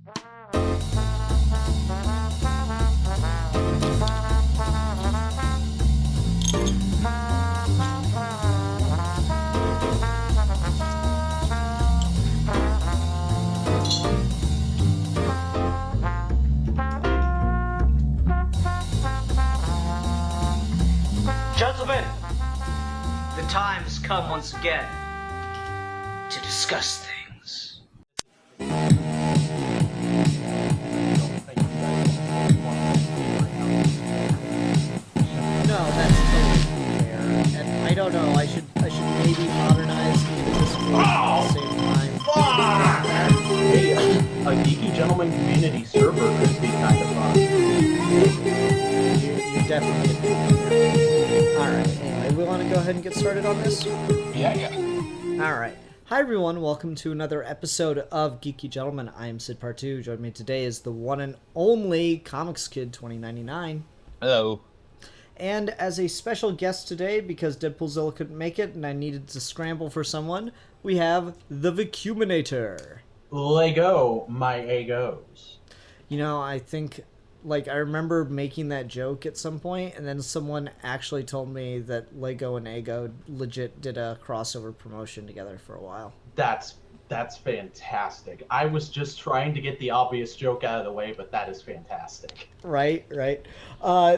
Gentlemen, the time has come once again to discuss things. No, that's totally fair. And I don't know, I should maybe modernize the Discord at the same time. Hey, a Geeky Gentleman community server could be kind of fun. You definitely did. Alright, anyway, we want to go ahead and get started on this? Yeah. Alright. Hi everyone, welcome to another episode of Geeky Gentleman. I am Sid Part 2. Joining me today is the one and only Comics Kid 2099. Hello. And as a special guest today, because Deadpoolzilla couldn't make it and I needed to scramble for someone, we have the Vacuuminator. Lego, my Agos. You know, I think, like, I remember making that joke at some point, and then someone actually told me that Lego and Ago legit did a crossover promotion together for a while. That's fantastic. I was just trying to get the obvious joke out of the way, but that is fantastic. Right.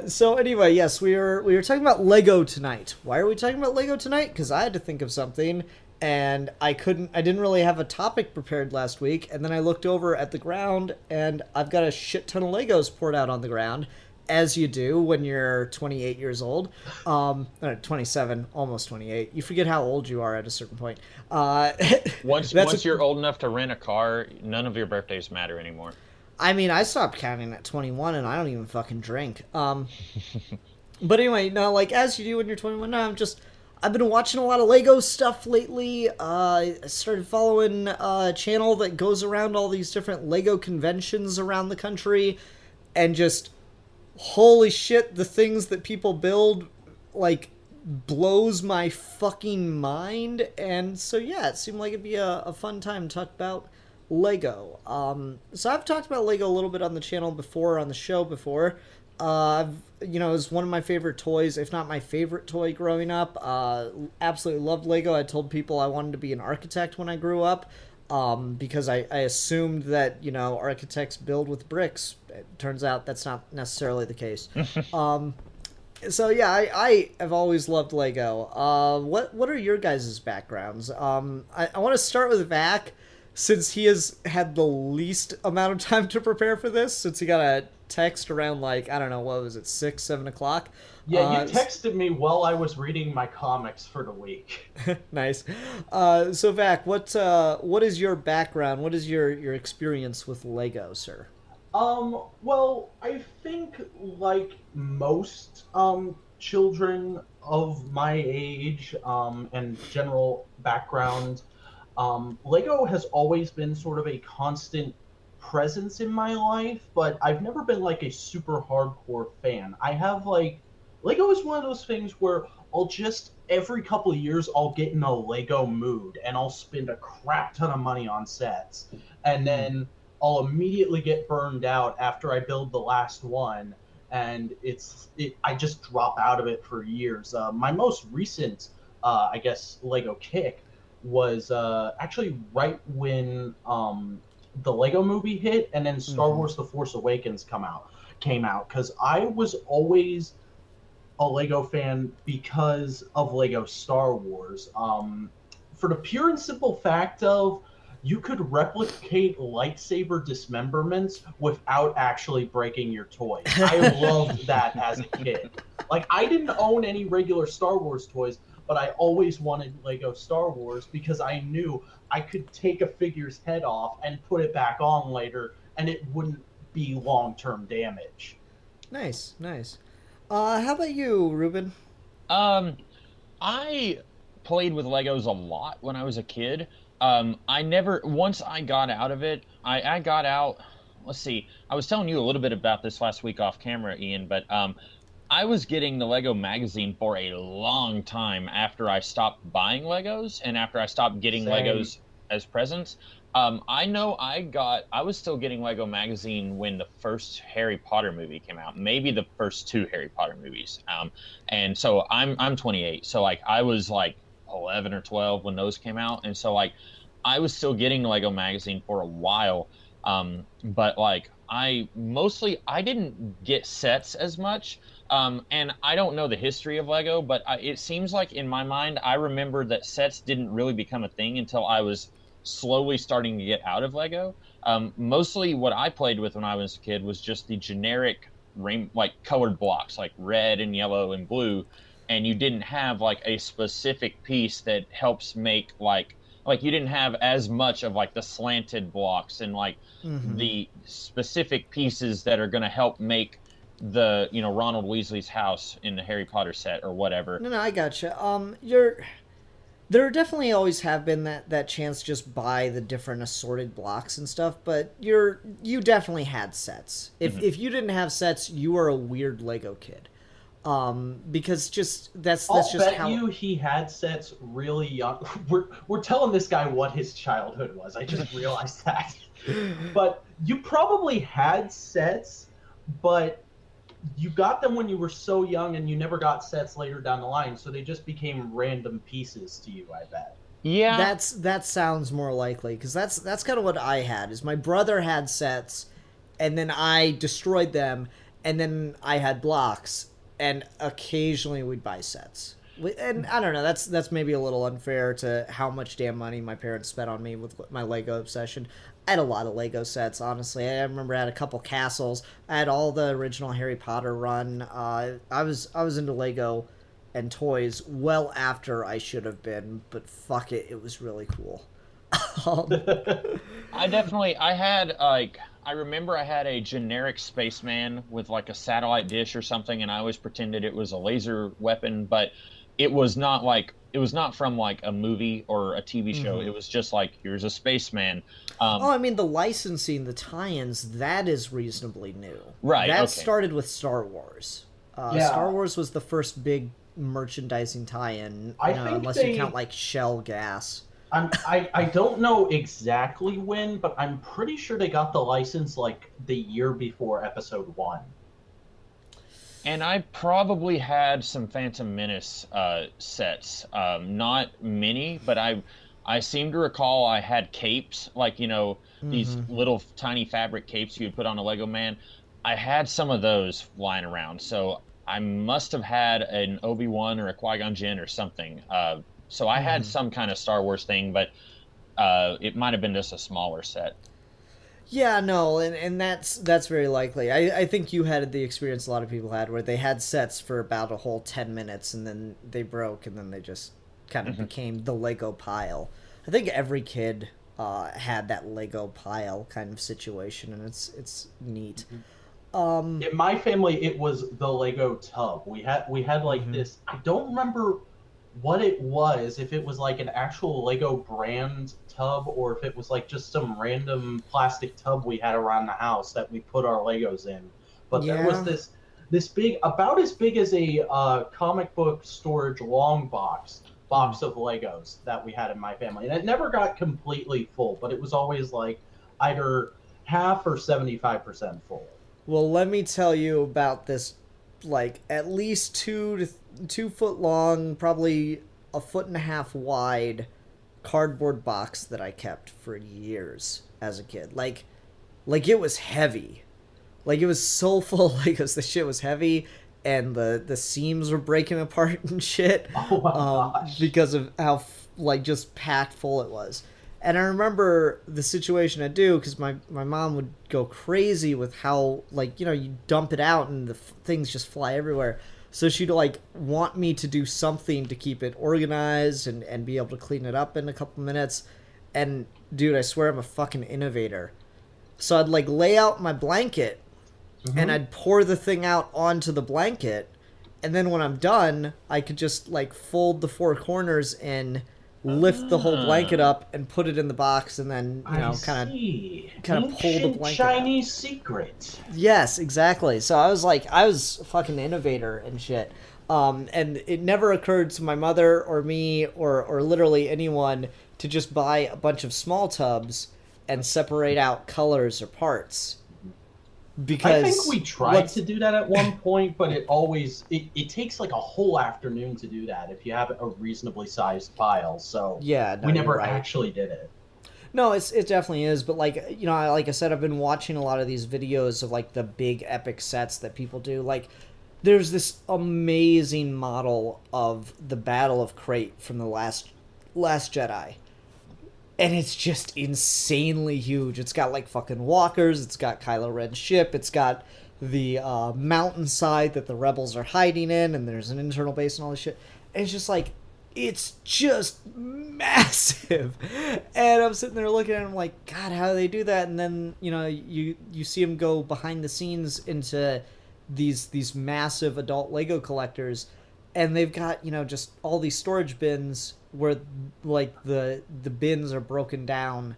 So anyway, yes, we were talking about Lego tonight. Why are we talking about Lego tonight? Because I had to think of something, and I didn't really have a topic prepared last week, and then I looked over at the ground, and I've got a shit ton of Legos poured out on the ground, as you do when you're 28 years old. 27, almost 28. You forget how old you are at a certain point. Once you're old enough to rent a car, none of your birthdays matter anymore. I mean, I stopped counting at 21, and I don't even fucking drink. But anyway, no, like, as you do when you're 21, no, I've been watching a lot of Lego stuff lately. I started following a channel that goes around all these different Lego conventions around the country, and just, holy shit, the things that people build, like, blows my fucking mind. And so, yeah, it seemed like it'd be a fun time to talk about Lego. So I've talked about Lego a little bit on the channel before, on the show before. It was one of my favorite toys, if not my favorite toy growing up. Absolutely loved Lego. I told people I wanted to be an architect when I grew up, because I assumed that, architects build with bricks. It turns out that's not necessarily the case. So yeah, I have always loved Lego. What are your guys' backgrounds? I want to start with Vac, since he has had the least amount of time to prepare for this, since he got a text around, like, I don't know, what was it, 6, 7 o'clock? Yeah, you texted me while I was reading my comics for the week. Nice. So Vac, what is your background? What is your experience with Lego, sir? Well, I think, like most children of my age and general background, Lego has always been sort of a constant presence in my life, but I've never been like a super hardcore fan. I have Lego is one of those things where I'll just every couple of years I'll get in a Lego mood and I'll spend a crap ton of money on sets, and then I'll immediately get burned out after I build the last one, and I just drop out of it for years. My most recent I guess Lego kick was actually right when the Lego movie hit, and then Star Wars The Force Awakens came out, because I was always a Lego fan because of Lego Star Wars, for the pure and simple fact of you could replicate lightsaber dismemberments without actually breaking your toys. I loved that as a kid. Like, I didn't own any regular Star Wars toys, but I always wanted Lego Star Wars because I knew I could take a figure's head off and put it back on later, and it wouldn't be long-term damage. Nice. How about you, Ruben? I played with Legos a lot when I was a kid. Once I got out of it, I got out, let's see, I was telling you a little bit about this last week off camera, Ian, but I was getting the Lego magazine for a long time after I stopped buying Legos, and after I stopped getting Legos as presents. I know I was still getting Lego magazine when the first Harry Potter movie came out, maybe the first two Harry Potter movies. And so I'm 28, so like I was like 11 or 12 when those came out, and so like I was still getting Lego magazine for a while. But like I didn't get sets as much. And I don't know the history of Lego, but it seems like in my mind, I remember that sets didn't really become a thing until I was slowly starting to get out of Lego. Mostly what I played with when I was a kid was just the generic like colored blocks, like red and yellow and blue, and you didn't have like a specific piece that helps make like you didn't have as much of like the slanted blocks and like the specific pieces that are going to help make the Ronald Weasley's house in the Harry Potter set or whatever. No, I gotcha. There definitely always have been that chance to just buy the different assorted blocks and stuff, but you definitely had sets. If you didn't have sets, you were a weird Lego kid. Because just that's just bet how you he had sets really young. We're telling this guy what his childhood was. I just realized that. But you probably had sets, but you got them when you were so young, and you never got sets later down the line, so they just became random pieces to you, I bet. Yeah, that sounds more likely, because that's kind of what I had. Is my brother had sets, and then I destroyed them, and then I had blocks, and occasionally we'd buy sets. And I don't know, that's maybe a little unfair to how much damn money my parents spent on me with my Lego obsession. I had a lot of Lego sets, honestly. I remember I had a couple castles. I had all the original Harry Potter run. I was into Lego and toys well after I should have been, but fuck it, it was really cool. I remember I had a generic spaceman with like a satellite dish or something, and I always pretended it was a laser weapon, but it was not from like a movie or a TV show. It was just like, here's a spaceman. I mean, the licensing, the tie-ins, that is reasonably new. Right. That okay. started with Star Wars. Yeah. Star Wars was the first big merchandising tie-in, I think unless you count like Shell Gas. I don't know exactly when, but I'm pretty sure they got the license like the year before Episode 1. And I probably had some Phantom Menace sets. Not many, but I seem to recall I had capes, like, these little tiny fabric capes you would put on a Lego man. I had some of those lying around, so I must have had an Obi-Wan or a Qui-Gon Jinn or something. So I had some kind of Star Wars thing, but it might have been just a smaller set. Yeah, no, and that's very likely. I think you had the experience a lot of people had, where they had sets for about a whole 10 minutes, and then they broke, and then they just kind of became the Lego pile. I think every kid had that Lego pile kind of situation, and it's neat. In my family, it was the Lego tub. We had like this. I don't remember what it was, if it was like an actual Lego brand tub, or if it was like just some random plastic tub we had around the house that we put our Legos in. But there was this big, about as big as a comic book storage long box of Legos that we had in my family. And it never got completely full, but it was always like either half or 75% full. Well, let me tell you about this, like, at least 2 foot long, probably 1.5 foot wide cardboard box that I kept for years as a kid. Like it was heavy. Like, it was so full of Legos, the shit was heavy, and the seams were breaking apart and shit. Oh my gosh. Because of how, just packed full it was. And I remember the situation I'd do, because my mom would go crazy with how, you dump it out and the things just fly everywhere. So she'd, want me to do something to keep it organized and be able to clean it up in a couple minutes. And, dude, I swear I'm a fucking innovator. So I'd, lay out my blanket, and I'd pour the thing out onto the blanket. And then when I'm done, I could just, fold the 4 corners and lift the whole blanket up and put it in the box, and then kind of pull the blanket Chinese out. secret. Yes, exactly. So I was a fucking innovator and shit. And it never occurred to my mother or me or literally anyone to just buy a bunch of small tubs and separate out colors or parts. Because I think we tried to do that at one point, but it takes like a whole afternoon to do that if you have a reasonably sized pile. So yeah, no, we never you're right. actually did it. No, it definitely is, but like, you know, like I said, I've been watching a lot of these videos of like the big epic sets that people do. Like, there's this amazing model of the Battle of Crate from the Last Jedi, and it's just insanely huge. It's got like fucking walkers. It's got Kylo Ren's ship. It's got the mountainside that the rebels are hiding in, and there's an internal base and all this shit. And it's just like, it's just massive. And I'm sitting there looking at it, I'm like, God, how do they do that? And then, you know, you see them go behind the scenes into these massive adult Lego collectors, and they've got, you know, just all these storage bins where like the bins are broken down,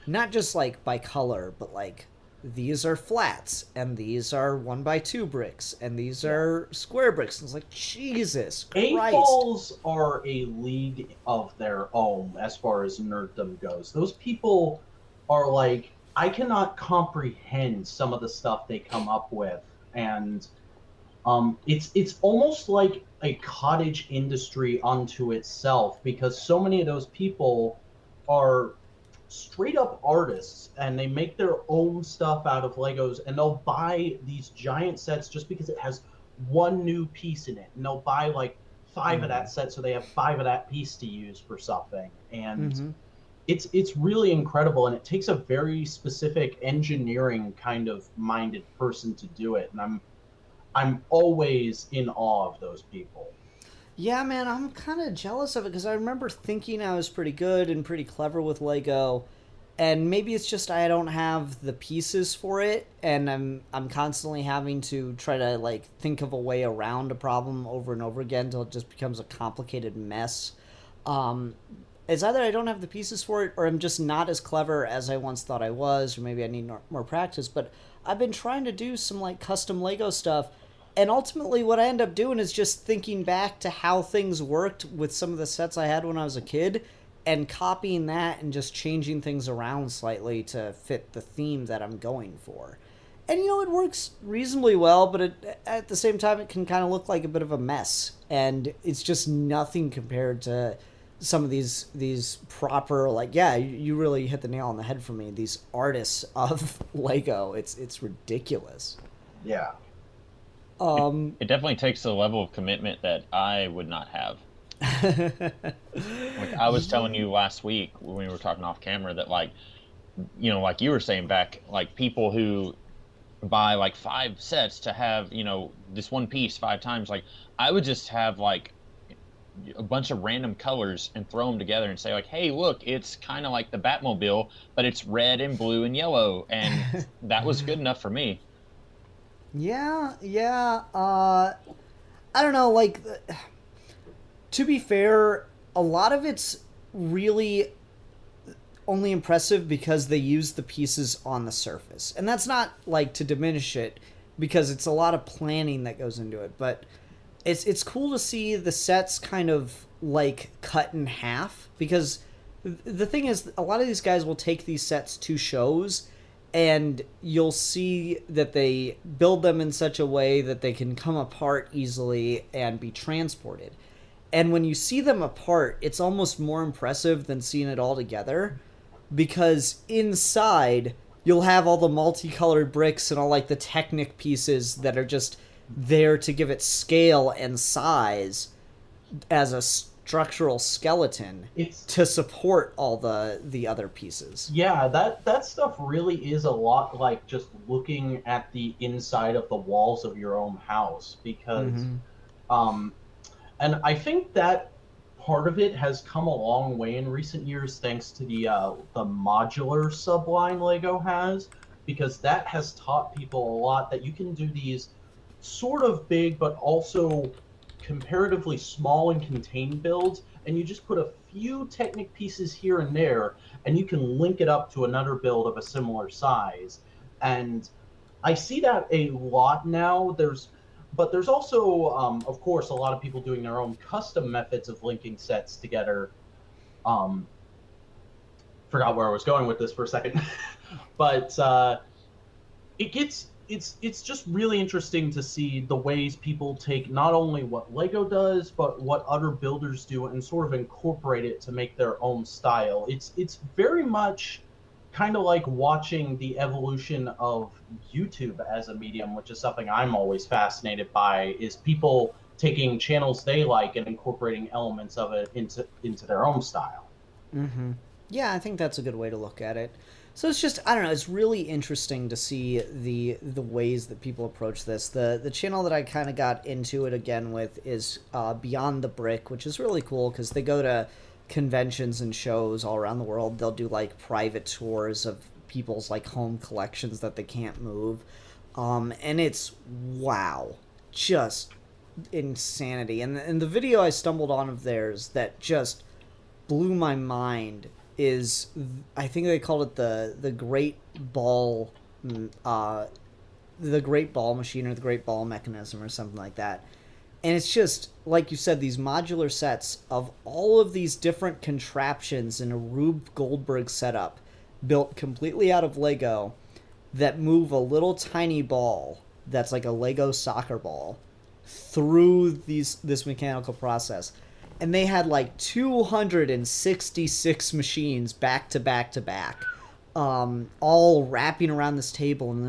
not just like by color, but like these are flats and these are 1x2 bricks and these are square bricks. And it's like, Jesus Christ. A-Falls are a league of their own as far as nerddom goes. Those people are like, I cannot comprehend some of the stuff they come up with. And it's almost like a cottage industry unto itself, because so many of those people are straight up artists and they make their own stuff out of Legos, and they'll buy these giant sets just because it has one new piece in it, and they'll buy like 5 of that set so they have 5 of that piece to use for something. And it's really incredible, and it takes a very specific engineering kind of minded person to do it, and I'm always in awe of those people. Yeah, man, I'm kind of jealous of it because I remember thinking I was pretty good and pretty clever with Lego, and maybe it's just I don't have the pieces for it, and I'm constantly having to try to like think of a way around a problem over and over again until it just becomes a complicated mess. It's either I don't have the pieces for it, or I'm just not as clever as I once thought I was, or maybe I need more practice. But I've been trying to do some like custom Lego stuff. And ultimately what I end up doing is just thinking back to how things worked with some of the sets I had when I was a kid and copying that and just changing things around slightly to fit the theme that I'm going for. And, you know, it works reasonably well, but at the same time, it can kind of look like a bit of a mess. And it's just nothing compared to some of these proper, like, yeah, you really hit the nail on the head for me. These artists of Lego, it's ridiculous. Yeah. It definitely takes a level of commitment that I would not have. Like I was telling you last week when we were talking off camera that, like, you know, like you were saying back, like people who buy like 5 sets to have, you know, this one piece 5 times, like I would just have like a bunch of random colors and throw them together and say like, hey, look, it's kind of like the Batmobile, but it's red and blue and yellow, and that was good enough for me. Yeah. I don't know, like, to be fair, a lot of it's really only impressive because they use the pieces on the surface. And that's not, like, to diminish it, because it's a lot of planning that goes into it. But it's cool to see the sets kind of, like, cut in half. Because the thing is, a lot of these guys will take these sets to shows, and you'll see that they build them in such a way that they can come apart easily and be transported. And when you see them apart, it's almost more impressive than seeing it all together, because inside you'll have all the multicolored bricks and all like the Technic pieces that are just there to give it scale and size as a structural skeleton to support all the other pieces. Yeah, that stuff really is a lot like just looking at the inside of the walls of your own house, because and I think that part of it has come a long way in recent years thanks to the modular subline Lego has, because that has taught people a lot that you can do these sort of big but also comparatively small and contained builds, and you just put a few Technic pieces here and there, and you can link it up to another build of a similar size. And I see that a lot now. But there's also, of course, a lot of people doing their own custom methods of linking sets together. forgot where I was going with this for a second. But it's just really interesting to see the ways people take not only what Lego does, but what other builders do and sort of incorporate it to make their own style. It's very much kind of like watching the evolution of YouTube as a medium, which is something I'm always fascinated by, is people taking channels they like and incorporating elements of it into their own style. Mm-hmm. Yeah, I think that's a good way to look at it. So it's just, I don't know, it's really interesting to see the ways that people approach this. The channel that I kind of got into it again with is Beyond the Brick, which is really cool because they go to conventions and shows all around the world. They'll do like private tours of people's like home collections that they can't move. And it's, wow, just insanity. And the video I stumbled on of theirs that just blew my mind is, I think they called it the Great Ball, the Great Ball Machine or the Great Ball Mechanism or something like that. And it's just, like you said, these modular sets of all of these different contraptions in a Rube Goldberg setup built completely out of Lego that move a little tiny ball that's like a Lego soccer ball through this mechanical process. And they had like 266 machines back to back to back, all wrapping around this table. And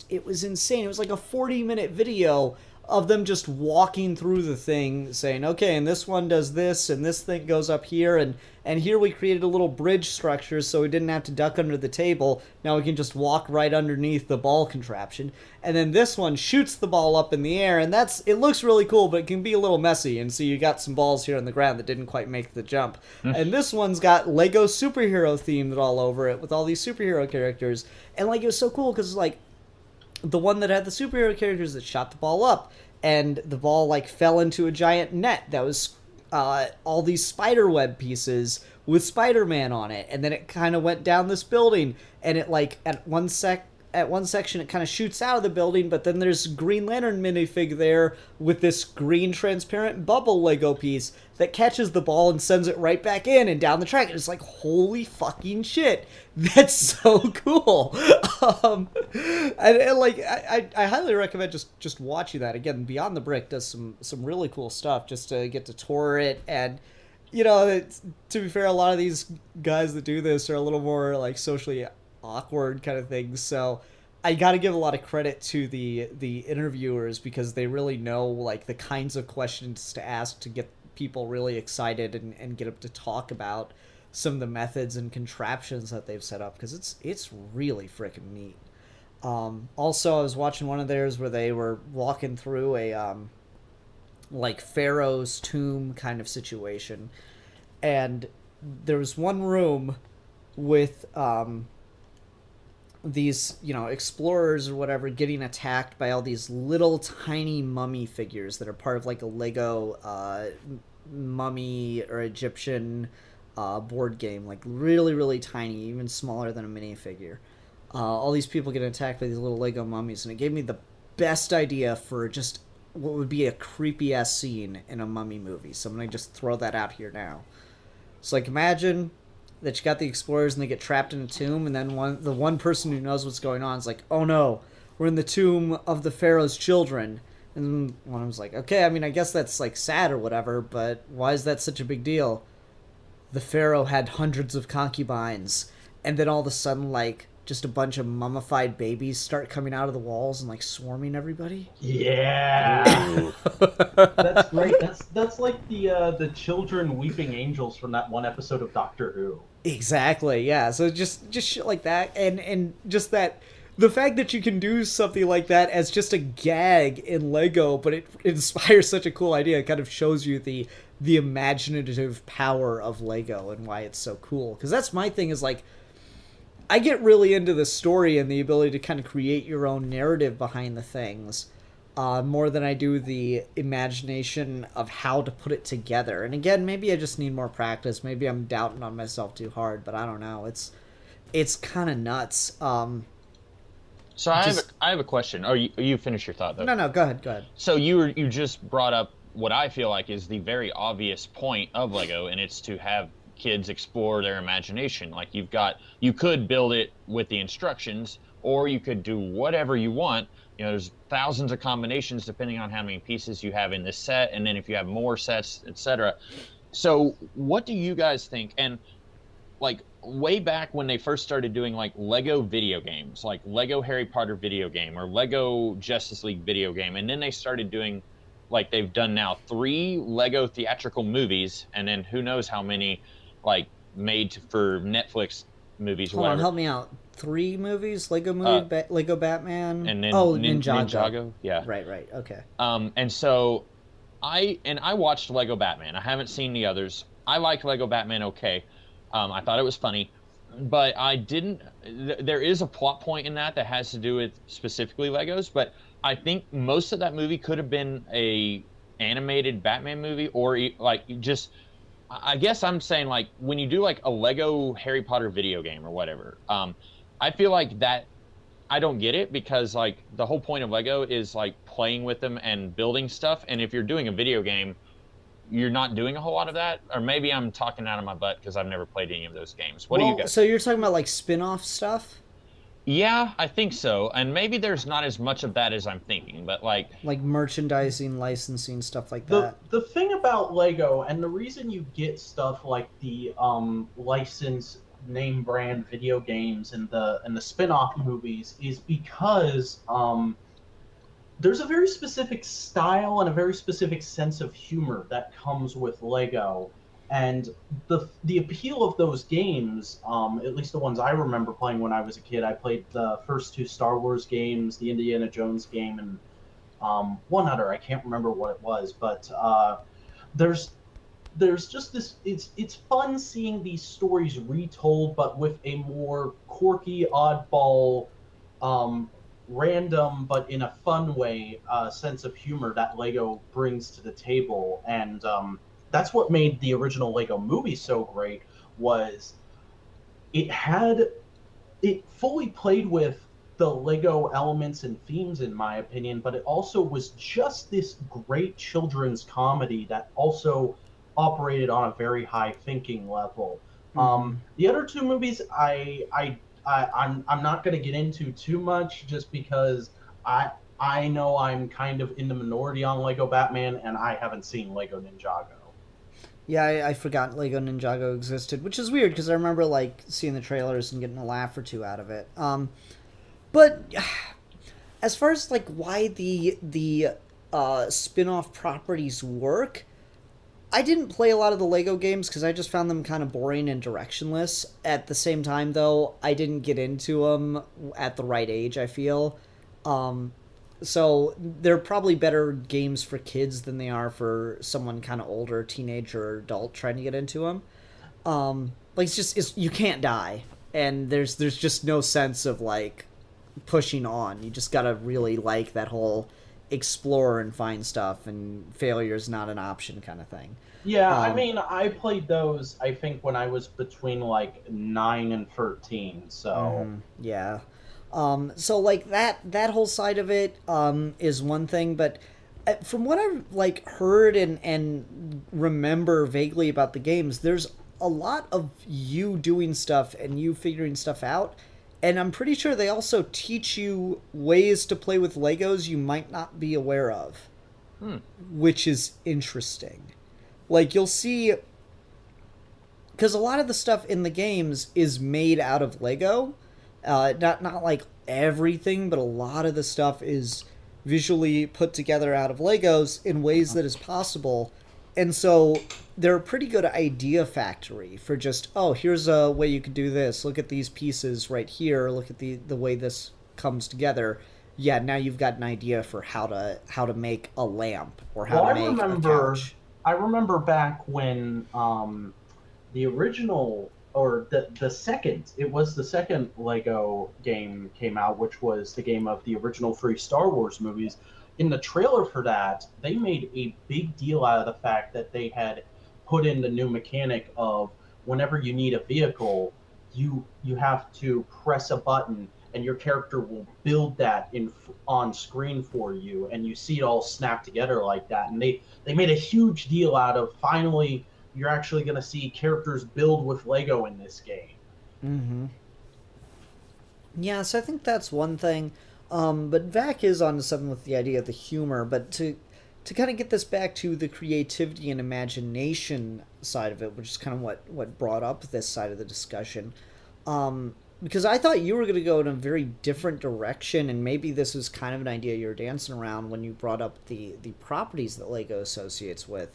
it was insane. It was like a 40-minute video of them just walking through the thing saying, okay, and this one does this, and this thing goes up here, and here we created a little bridge structure so we didn't have to duck under the table. Now we can just walk right underneath the ball contraption. And then this one shoots the ball up in the air, and it looks really cool, but it can be a little messy, and so you got some balls here on the ground that didn't quite make the jump. And this one's got Lego superhero themed all over it with all these superhero characters. And like, it was so cool because like, the one that had the superhero characters that shot the ball up, and the ball like fell into a giant net that was all these spider web pieces with Spider-Man on it, and then it kind of went down this building, and it like at one section it kind of shoots out of the building, but then there's Green Lantern minifig there with this green transparent bubble Lego piece that catches the ball and sends it right back in and down the track. And it's like, holy fucking shit, that's so cool. And like I highly recommend just watching that. Again, Beyond the Brick does some really cool stuff just to get to tour it. And you know, to be fair, a lot of these guys that do this are a little more like socially awkward kind of things, so I got to give a lot of credit to the interviewers because they really know like the kinds of questions to ask to get people really excited and get them to talk about some of the methods and contraptions that they've set up, because it's really freaking neat. Also, I was watching one of theirs where they were walking through a like Pharaoh's tomb kind of situation, and there was one room with these, you know, explorers or whatever getting attacked by all these little tiny mummy figures that are part of like a Lego mummy or Egyptian board game, like really, really tiny, even smaller than a minifigure. All these people getting attacked by these little Lego mummies, and it gave me the best idea for just what would be a creepy ass scene in a mummy movie. So I'm gonna just throw that out here now. So like, imagine that you got the explorers and they get trapped in a tomb, and then the one person who knows what's going on is like, oh no, we're in the tomb of the Pharaoh's children. And one of them's like, okay, I mean, I guess that's like sad or whatever, but why is that such a big deal? The Pharaoh had hundreds of concubines, and then all of a sudden, like, just a bunch of mummified babies start coming out of the walls and like swarming everybody. Yeah, that's great. That's like the children weeping angels from that one episode of Doctor Who. Exactly. Yeah. So just shit like that, and just that, the fact that you can do something like that as just a gag in Lego, but it inspires such a cool idea. It kind of shows you the imaginative power of Lego and why it's so cool. Because that's my thing, is like, I get really into the story and the ability to kind of create your own narrative behind the things, more than I do the imagination of how to put it together. And again, maybe I just need more practice. Maybe I'm doubting on myself too hard, but I don't know. It's kind of nuts. So I have a question. Oh, you finish your thought though. No, go ahead. So you just brought up what I feel like is the very obvious point of Lego, and it's to have kids explore their imagination. Like you could build it with the instructions, or you could do whatever you want. You know, there's thousands of combinations depending on how many pieces you have in this set, and then if you have more sets, etc. So what do you guys think? And like way back when they first started doing like Lego video games, like Lego Harry Potter video game or Lego Justice League video game, and then they started doing, like they've done now, 3 Lego theatrical movies, and then who knows how many like made for Netflix movies. Hold on, help me out. 3 movies: Lego movie, Lego Batman, and then Ninjago. Yeah, right, okay. And so I watched Lego Batman. I haven't seen the others. I liked Lego Batman. Okay. I thought it was funny, but I didn't. There is a plot point in that has to do with specifically Legos, but I think most of that movie could have been a animated Batman movie, or like just. I guess I'm saying, like, when you do like a Lego Harry Potter video game or whatever, I feel like that I don't get it, because like the whole point of Lego is like playing with them and building stuff, and if you're doing a video game, you're not doing a whole lot of that. Or maybe I'm talking out of my butt because I've never played any of those games. What do you guys? So you're talking about like spin-off stuff? Yeah, I think so. And maybe there's not as much of that as I'm thinking, but like merchandising, licensing, stuff like that. The thing about Lego, and the reason you get stuff like the licensed name brand video games and the spin-off movies, is because there's a very specific style and a very specific sense of humor that comes with Lego. And the appeal of those games, at least the ones I remember playing when I was a kid, I played the first 2 Star Wars games, the Indiana Jones game, and one other, I can't remember what it was, but there's just this, it's fun seeing these stories retold, but with a more quirky, oddball, random, but in a fun way, sense of humor that Lego brings to the table. And that's what made the original Lego movie so great, was it fully played with the Lego elements and themes, in my opinion, but it also was just this great children's comedy that also operated on a very high thinking level. The other 2 movies I'm not going to get into too much, just because I know I'm kind of in the minority on Lego Batman, and I haven't seen Lego Ninjago. Yeah, I forgot Lego Ninjago existed, which is weird because I remember like seeing the trailers and getting a laugh or 2 out of it. But as far as like why the spin-off properties work, I didn't play a lot of the Lego games because I just found them kind of boring and directionless. At the same time, though, I didn't get into them at the right age, I feel. So they're probably better games for kids than they are for someone kind of older, teenager or adult trying to get into them. Like you can't die, and there's just no sense of like pushing on. You just gotta really like that whole explore and find stuff, and failure is not an option kind of thing. Yeah, I mean, I played those, I think, when I was between like 9 and 13. So yeah. So like that whole side of it is one thing, but from what I've like heard and remember vaguely about the games, there's a lot of you doing stuff and you figuring stuff out, and I'm pretty sure they also teach you ways to play with Legos you might not be aware of, which is interesting. Like you'll see, because a lot of the stuff in the games is made out of Lego. Not like everything, but a lot of the stuff is visually put together out of Legos in ways that is possible. And so they're a pretty good idea factory for just, oh, here's a way you could do this. Look at these pieces right here. Look at the way this comes together. Yeah, now you've got an idea for how to make a lamp or how to make a couch. I remember back when the original, or the second Lego game came out, which was the game of the original 3 Star Wars movies. In the trailer for that, they made a big deal out of the fact that they had put in the new mechanic of whenever you need a vehicle, you have to press a button and your character will build that on screen for you, and you see it all snap together like that. And they made a huge deal out of finally you're actually going to see characters build with Lego in this game. Mm-hmm. Yeah, so I think that's one thing. But Vac is on to something with the idea of the humor, but to kind of get this back to the creativity and imagination side of it, which is kind of what brought up this side of the discussion. Because I thought you were going to go in a very different direction, and maybe this was kind of an idea you were dancing around when you brought up the properties that Lego associates with,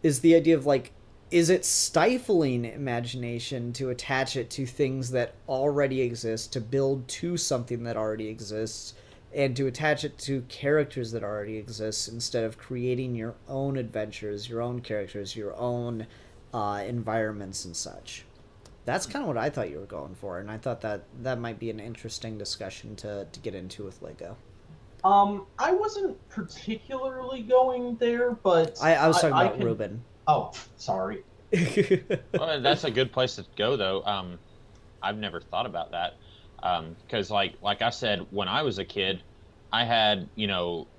is the idea of, like, is it stifling imagination to attach it to things that already exist, to build to something that already exists, and to attach it to characters that already exist instead of creating your own adventures, your own characters, your own environments and such? That's kind of what I thought you were going for, and I thought that might be an interesting discussion to get into with Lego. I wasn't particularly going there, but I was talking about Ruben. Oh, sorry. Well, that's a good place to go, though. I've never thought about that, because like I said, when I was a kid, I had,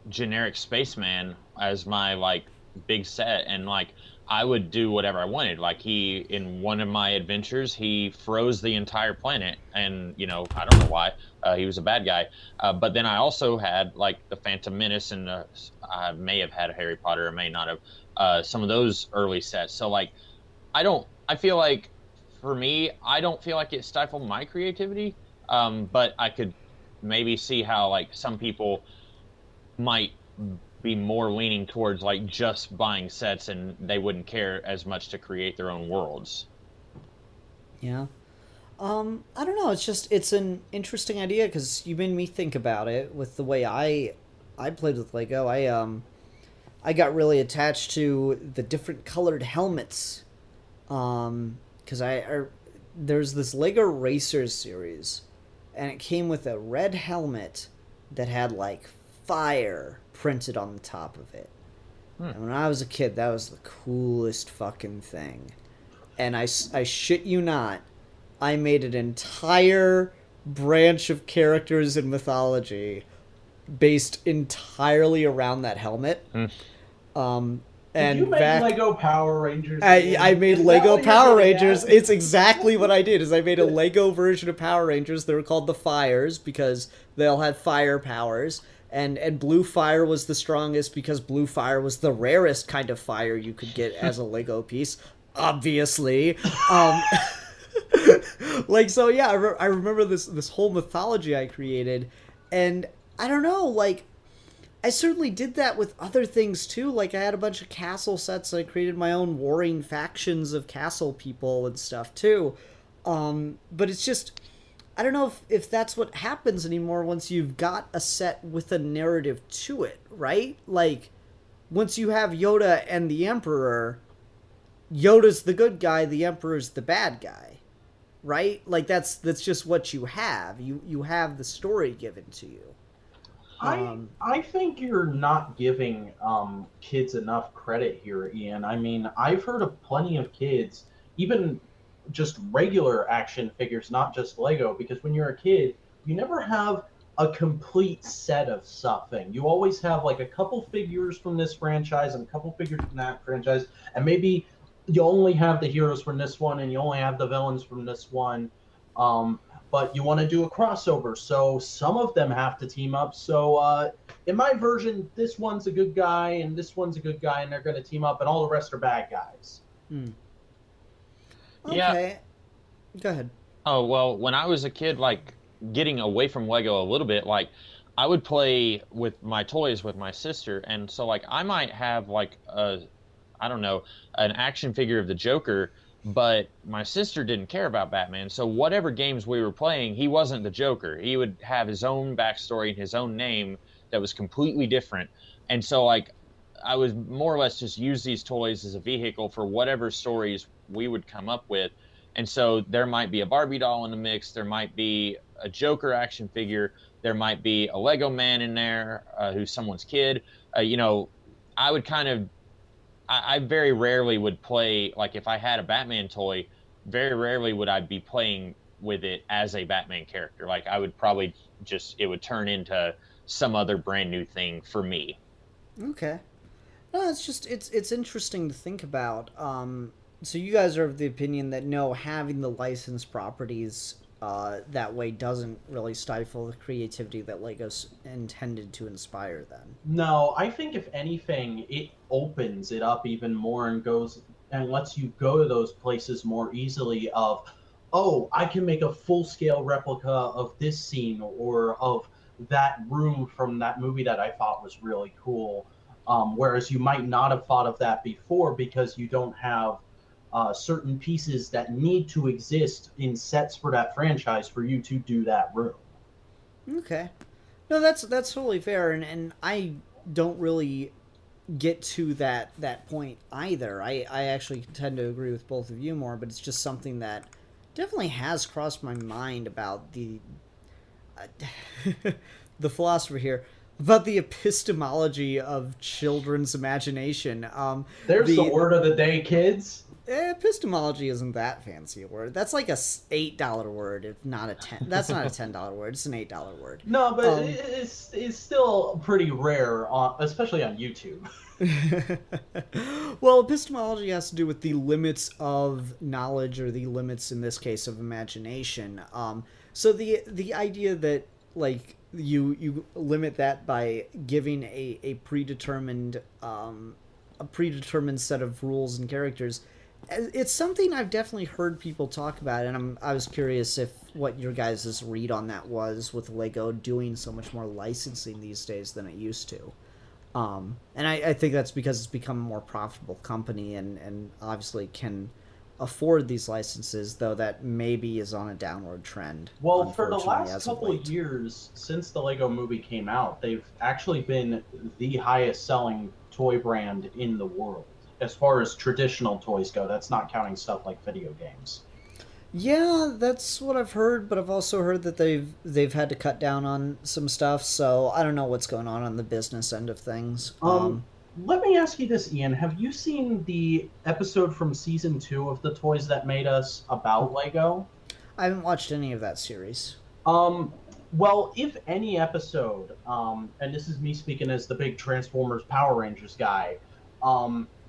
generic spaceman as my, like, big set, and, like, I would do whatever I wanted. Like, in one of my adventures, he froze the entire planet, and, I don't know why. He was a bad guy. But then I also had, like, the Phantom Menace, and I may have had a Harry Potter, or may not have, some of those early sets. So, like, I feel like, for me, I don't feel like it stifled my creativity, but I could maybe see how, like, some people might be more leaning towards, like, just buying sets, and they wouldn't care as much to create their own worlds. Yeah. I don't know. It's an interesting idea because you made me think about it with the way I played with Lego. I got really attached to the different colored helmets. Because there's this Lego Racers series, and it came with a red helmet that had, like, fire printed on the top of it. And when I was a kid, that was the coolest fucking thing. And I shit you not, I made an entire branch of characters in mythology based entirely around that helmet. Did you make Lego Power Rangers? I made Lego Power Rangers. It's exactly what I did. Is I made a Lego version of Power Rangers. They were called the Fires because they all had fire powers. And blue fire was the strongest because blue fire was the rarest kind of fire you could get as a Lego piece, obviously. Like, so yeah, I remember this whole mythology I created, and I don't know, like, I certainly did that with other things too. Like, I had a bunch of castle sets, and I created my own warring factions of castle people and stuff too. But it's just, I don't know if that's what happens anymore once you've got a set with a narrative to it, right? Like, once you have Yoda and the Emperor, Yoda's the good guy, the Emperor's the bad guy, right? Like, that's just what you have. You have the story given to you. I think you're not giving kids enough credit here, Ian. I mean, I've heard of plenty of kids, even just regular action figures, not just Lego, because when you're a kid, you never have a complete set of something. You always have, like, a couple figures from this franchise and a couple figures from that franchise, and maybe you only have the heroes from this one and you only have the villains from this one. But you want to do a crossover, so some of them have to team up. So in my version, this one's a good guy and this one's a good guy, and they're going to team up, and all the rest are bad guys. Okay. Yeah. Go ahead. Oh, well, when I was a kid, like, getting away from Lego a little bit, like, I would play with my toys with my sister, and so, like, I might have, like, I don't know, an action figure of the Joker, but my sister didn't care about Batman, so whatever games we were playing, he wasn't the Joker. He would have his own backstory and his own name that was completely different, and so, like, I would more or less just use these toys as a vehicle for whatever stories we would come up with. And so there might be a Barbie doll in the mix, there might be a Joker action figure, there might be a Lego man in there who's someone's kid. I would kind of, I very rarely would play, like, if I had a Batman toy, very rarely would I be playing with it as a Batman character. Like, I would probably just, it would turn into some other brand new thing for me. Okay. No, it's interesting to think about. So you guys are of the opinion that no, having the licensed properties that way doesn't really stifle the creativity that Lego's intended to inspire. Then. No, I think if anything, it opens it up even more and goes and lets you go to those places more easily of, oh, I can make a full scale replica of this scene or of that room from that movie that I thought was really cool. Whereas you might not have thought of that before because you don't have certain pieces that need to exist in sets for that franchise for you to do that room. Okay. No, that's totally fair, and I don't really get to that point either. I actually tend to agree with both of you more, but it's just something that definitely has crossed my mind about the philosopher here about the epistemology of children's imagination. There's the word of the day, kids. Epistemology isn't that fancy a word. That's like a $8 word, if not a 10. That's not a $10 word. It's an $8 word. No, but it's still pretty rare, especially on YouTube. Well, epistemology has to do with the limits of knowledge, or the limits in this case of imagination. So the idea that like you limit that by giving a predetermined set of rules and characters. It's something I've definitely heard people talk about, and I was curious if what your guys' read on that was, with Lego doing so much more licensing these days than it used to. And I think that's because it's become a more profitable company and obviously can afford these licenses, though that maybe is on a downward trend. Well, for the last couple of years, since the Lego movie came out, they've actually been the highest selling toy brand in the world. As far as traditional toys go, that's not counting stuff like video games. Yeah, that's what I've heard, but I've also heard that they've had to cut down on some stuff, so I don't know what's going on the business end of things. Let me ask you this, Ian. Have you seen the episode from season 2 of The Toys That Made Us about Lego? I haven't watched any of that series. Well, if any episode, and this is me speaking as the big Transformers Power Rangers guy,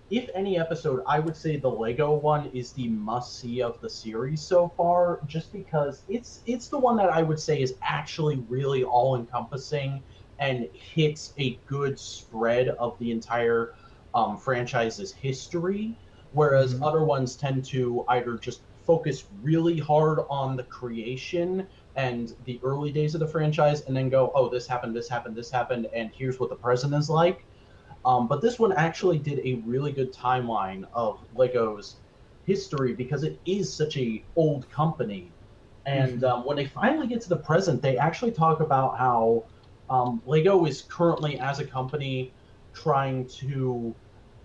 if any episode, I would say the Lego one is the must-see of the series so far, just because it's the one that I would say is actually really all-encompassing and hits a good spread of the entire franchise's history, whereas other ones tend to either just focus really hard on the creation and the early days of the franchise and then go, oh, this happened, and here's what the present is like. But this one actually did a really good timeline of Lego's history because it is such a old company. And when they finally get to the present, they actually talk about how Lego is currently, as a company, trying to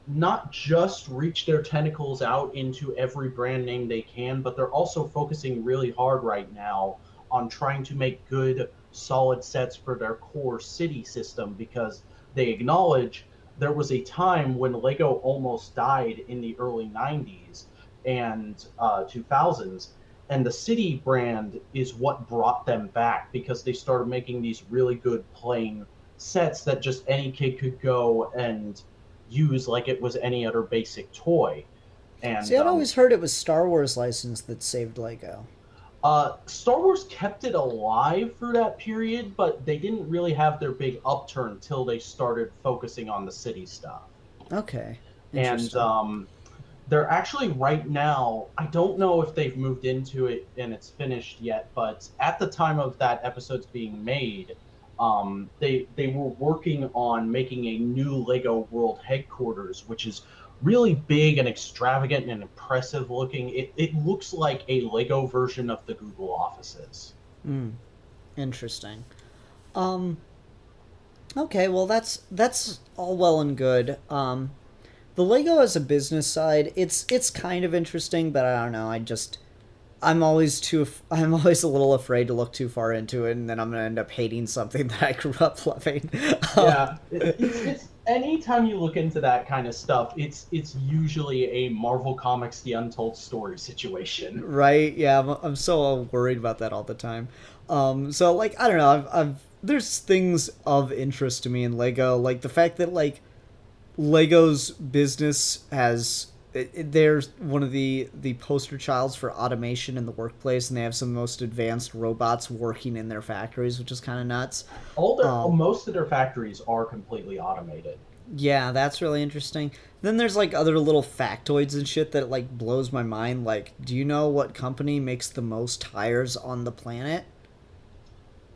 not just reach their tentacles out into every brand name they can, but they're also focusing really hard right now on trying to make good, solid sets for their core city system, because they acknowledge there was a time when Lego almost died in the early 90s and 2000s, and the City brand is what brought them back, because they started making these really good plain sets that just any kid could go and use like it was any other basic toy. And see, I'd always heard it was Star Wars license that saved Lego. Star Wars kept it alive for that period, but they didn't really have their big upturn until they started focusing on the city stuff. Okay. And they're actually right now, I don't know if they've moved into it and it's finished yet, but at the time of that episode's being made, they were working on making a new Lego World headquarters, which is really big and extravagant and impressive looking. It looks like a Lego version of the Google offices. Interesting. Okay, well that's all well and good. The Lego as a business side, it's kind of interesting, but I don't know. I'm always a little afraid to look too far into it, and then I'm gonna end up hating something that I grew up loving. Yeah, it's anytime you look into that kind of stuff, it's usually a Marvel Comics The Untold Story situation. Right? Yeah, I'm so worried about that all the time. So like I don't know. I've there's things of interest to me in Lego, like the fact that like Lego's business has they're one of the poster childs for automation in the workplace, and they have some of the most advanced robots working in their factories, which is kind of nuts. Most of their factories are completely automated. Yeah, that's really interesting. Then there's like other little factoids and shit that like blows my mind. Like, do you know what company makes the most tires on the planet?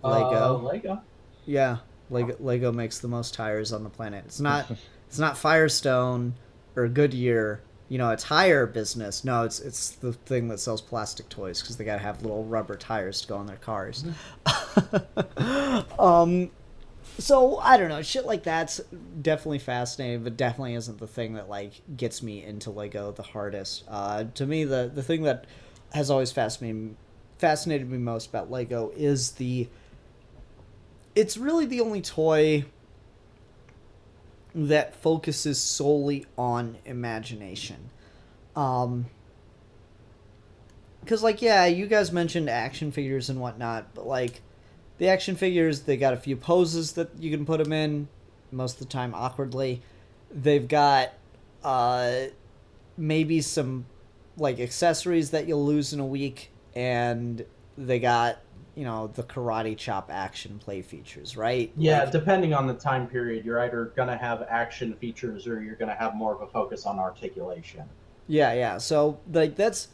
Lego. Lego. Yeah, Lego makes the most tires on the planet. It's not Firestone or Goodyear. You know, it's higher business. No, it's the thing that sells plastic toys because they gotta have little rubber tires to go on their cars. So I don't know, shit like that's definitely fascinating, but definitely isn't the thing that like gets me into Lego the hardest. To me, the thing that has always fascinated me most about Lego is it's really the only toy that focuses solely on imagination. Because, like, yeah, you guys mentioned action figures and whatnot, but, like, the action figures, they got a few poses that you can put them in, most of the time awkwardly. They've got maybe some, like, accessories that you'll lose in a week, and they got, you know, the karate chop action play features, right? Yeah, like, depending on the time period, you're either going to have action features or you're going to have more of a focus on articulation. Yeah. So, like, that's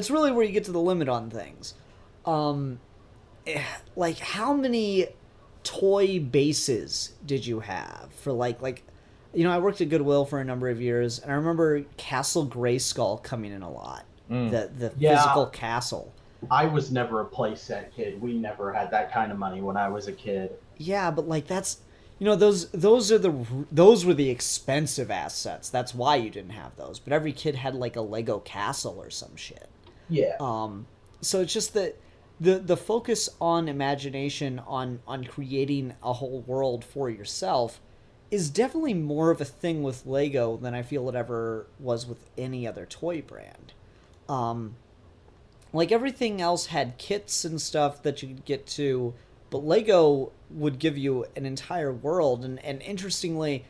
really where you get to the limit on things. Like, how many toy bases did you have for, like, you know, I worked at Goodwill for a number of years, and I remember Castle Grayskull coming in a lot. The physical castle. I was never a playset kid. We never had that kind of money when I was a kid. Yeah, but like that's, you know, those were the expensive assets. That's why you didn't have those. But every kid had like a Lego castle or some shit. Yeah. So it's just that the focus on imagination, on creating a whole world for yourself, is definitely more of a thing with Lego than I feel it ever was with any other toy brand. Like, everything else had kits and stuff that you could get to, but Lego would give you an entire world, and interestingly,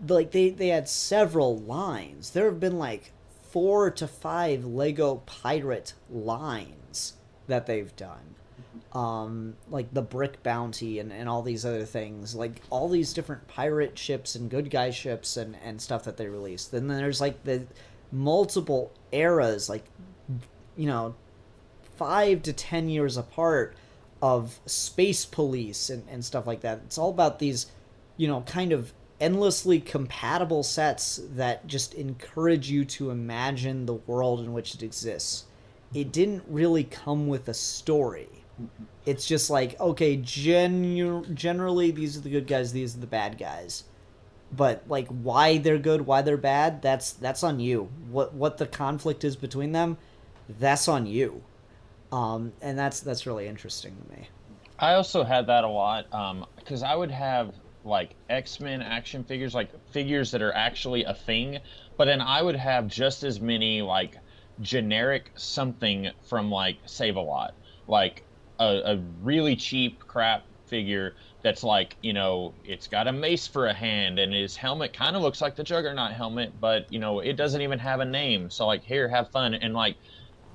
like, they had several lines. There have been, like, 4 to 5 Lego pirate lines that they've done. Like, the Brick Bounty and all these other things. Like, all these different pirate ships and good guy ships and stuff that they released. And then there's, like, the multiple eras, like, you know, 5 to 10 years apart of Space Police and stuff like that. It's all about these, you know, kind of endlessly compatible sets that just encourage you to imagine the world in which it exists. It didn't really come with a story. It's just like, okay, generally these are the good guys, these are the bad guys. But like why they're good, why they're bad, that's on you. What the conflict is between them, that's on you. And that's really interesting to me. I also had that a lot because I would have like X-Men action figures, like figures that are actually a thing, but then I would have just as many like generic something from like Save-A-Lot, like a really cheap crap figure that's like, you know, it's got a mace for a hand and his helmet kind of looks like the Juggernaut helmet, but you know, it doesn't even have a name. So like, here, have fun. And like,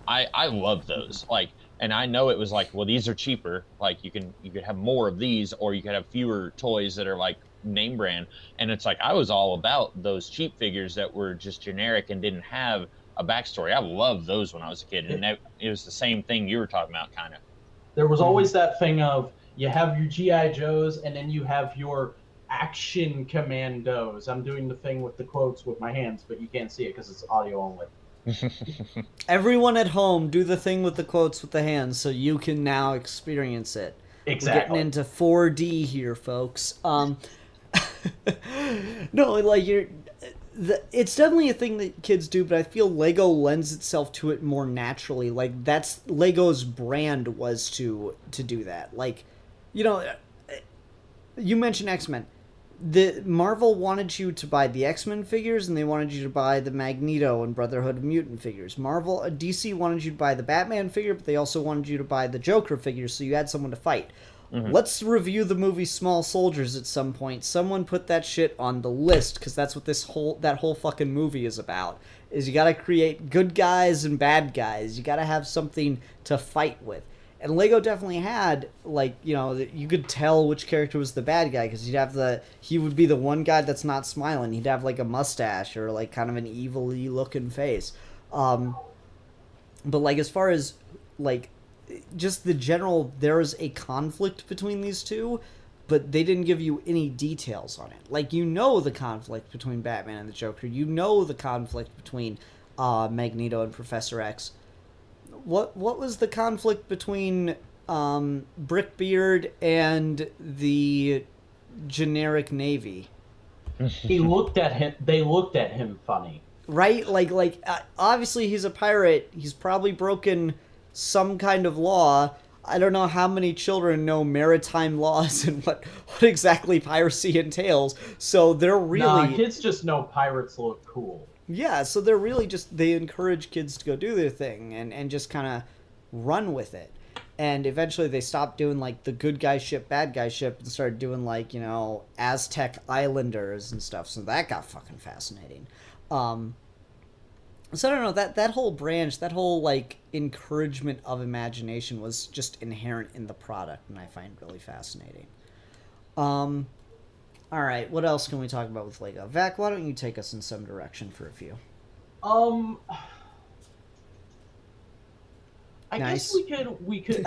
I love those. Like, and I know it was like, well, these are cheaper. Like you could have more of these, or you could have fewer toys that are like name brand. And it's like, I was all about those cheap figures that were just generic and didn't have a backstory. I loved those when I was a kid. And it was the same thing you were talking about, kind of. There was always that thing of, you have your G.I. Joes, and then you have your action commandos. I'm doing the thing with the quotes with my hands, but you can't see it because it's audio only. Everyone at home, do the thing with the quotes with the hands so you can now experience it. Exactly. We're getting into 4D here, folks. No, like it's definitely a thing that kids do, but I feel Lego lends itself to it more naturally. Like that's Lego's brand was to do that. Like, you know, you mentioned X-Men. The Marvel wanted you to buy the X-Men figures, and they wanted you to buy the Magneto and Brotherhood of Mutant figures. DC wanted you to buy the Batman figure, but they also wanted you to buy the Joker figures, so you had someone to fight. Let's review the movie Small Soldiers at some point. Someone put that shit on the list, because that's what that whole fucking movie is about. Is you gotta create good guys and bad guys. You gotta have something to fight with. And Lego definitely had, like, you know, you could tell which character was the bad guy, because he would be the one guy that's not smiling. He'd have, like, a mustache or, like, kind of an evil-y looking face. But, like, as far as, like, just the general, there is a conflict between these two, but they didn't give you any details on it. Like, you know the conflict between Batman and the Joker. You know the conflict between Magneto and Professor X. What was the conflict between Brickbeard and the generic Navy? They looked at him funny. Right? Like obviously he's a pirate. He's probably broken some kind of law. I don't know how many children know maritime laws and what exactly piracy entails. So they're really... kids just know pirates look cool. Yeah, so they're really just... They encourage kids to go do their thing and just kind of run with it. And eventually they stopped doing, like, the good guy ship, bad guy ship, and started doing, like, you know, Aztec Islanders and stuff. So that got fucking fascinating. So I don't know, that whole branch, that whole, like, encouragement of imagination was just inherent in the product, and I find really fascinating. Alright, what else can we talk about with Lego? Vac, why don't you take us in some direction for a few? I Nice. guess we could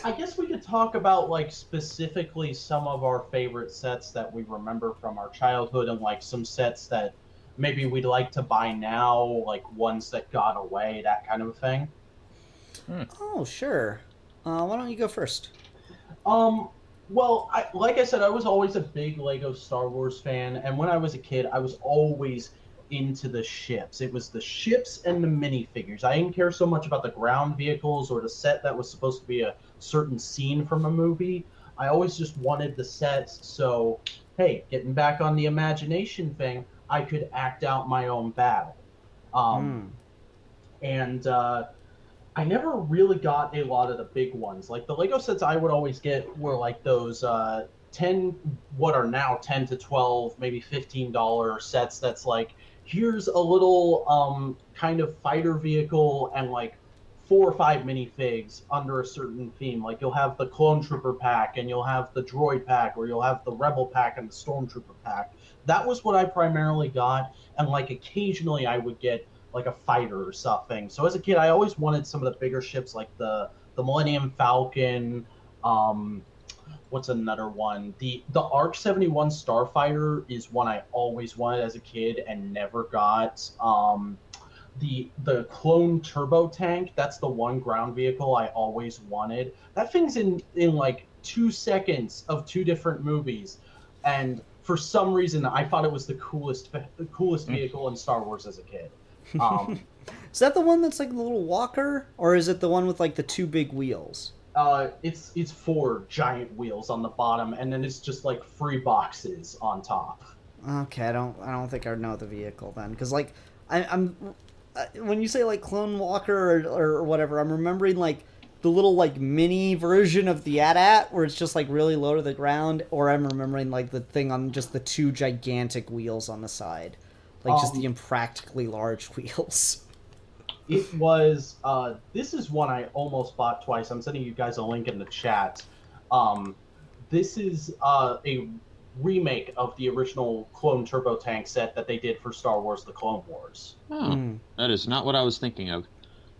I guess we could talk about, like, specifically some of our favorite sets that we remember from our childhood, and, like, some sets that maybe we'd like to buy now, like ones that got away, that kind of thing. Oh, sure. Why don't you go first? Well, like I said, I was always a big Lego Star Wars fan, and when I was a kid, I was always into the ships. It was the ships and the minifigures. I didn't care so much about the ground vehicles or the set that was supposed to be a certain scene from a movie. I always just wanted the sets, so, hey, getting back on the imagination thing, I could act out my own battle. And I never really got a lot of the big ones. Like, the Lego sets I would always get were like those 10, what are now 10 to 12, maybe $15 sets that's like, here's a little kind of fighter vehicle and like 4 or 5 minifigs under a certain theme. Like, you'll have the Clone Trooper pack, and you'll have the Droid pack, or you'll have the Rebel pack and the Stormtrooper pack. That was what I primarily got, and like occasionally I would get like a fighter or something. So as a kid, I always wanted some of the bigger ships, like the Millennium Falcon. What's another one? The Arc 71 Starfighter is one I always wanted as a kid and never got. The Clone Turbo Tank, that's the one ground vehicle I always wanted. That thing's in like 2 seconds of 2 different movies, and for some reason I thought it was the coolest vehicle in Star Wars as a kid. Is that the one that's like the little walker, or is it the one with like the 2 big wheels? It's 4 giant wheels on the bottom, and then it's just like 3 boxes on top. Okay, I don't think I know the vehicle then, because like I'm when you say like Clone Walker or whatever, I'm remembering like the little like mini version of the AT-AT where it's just like really low to the ground, or I'm remembering like the thing on just the 2 gigantic wheels on the side, like just the impractically large wheels. It was, this is one I almost bought twice. I'm sending you guys a link in the chat. This is a remake of the original Clone Turbo Tank set that they did for Star Wars: The Clone Wars. Oh, that is not what I was thinking of.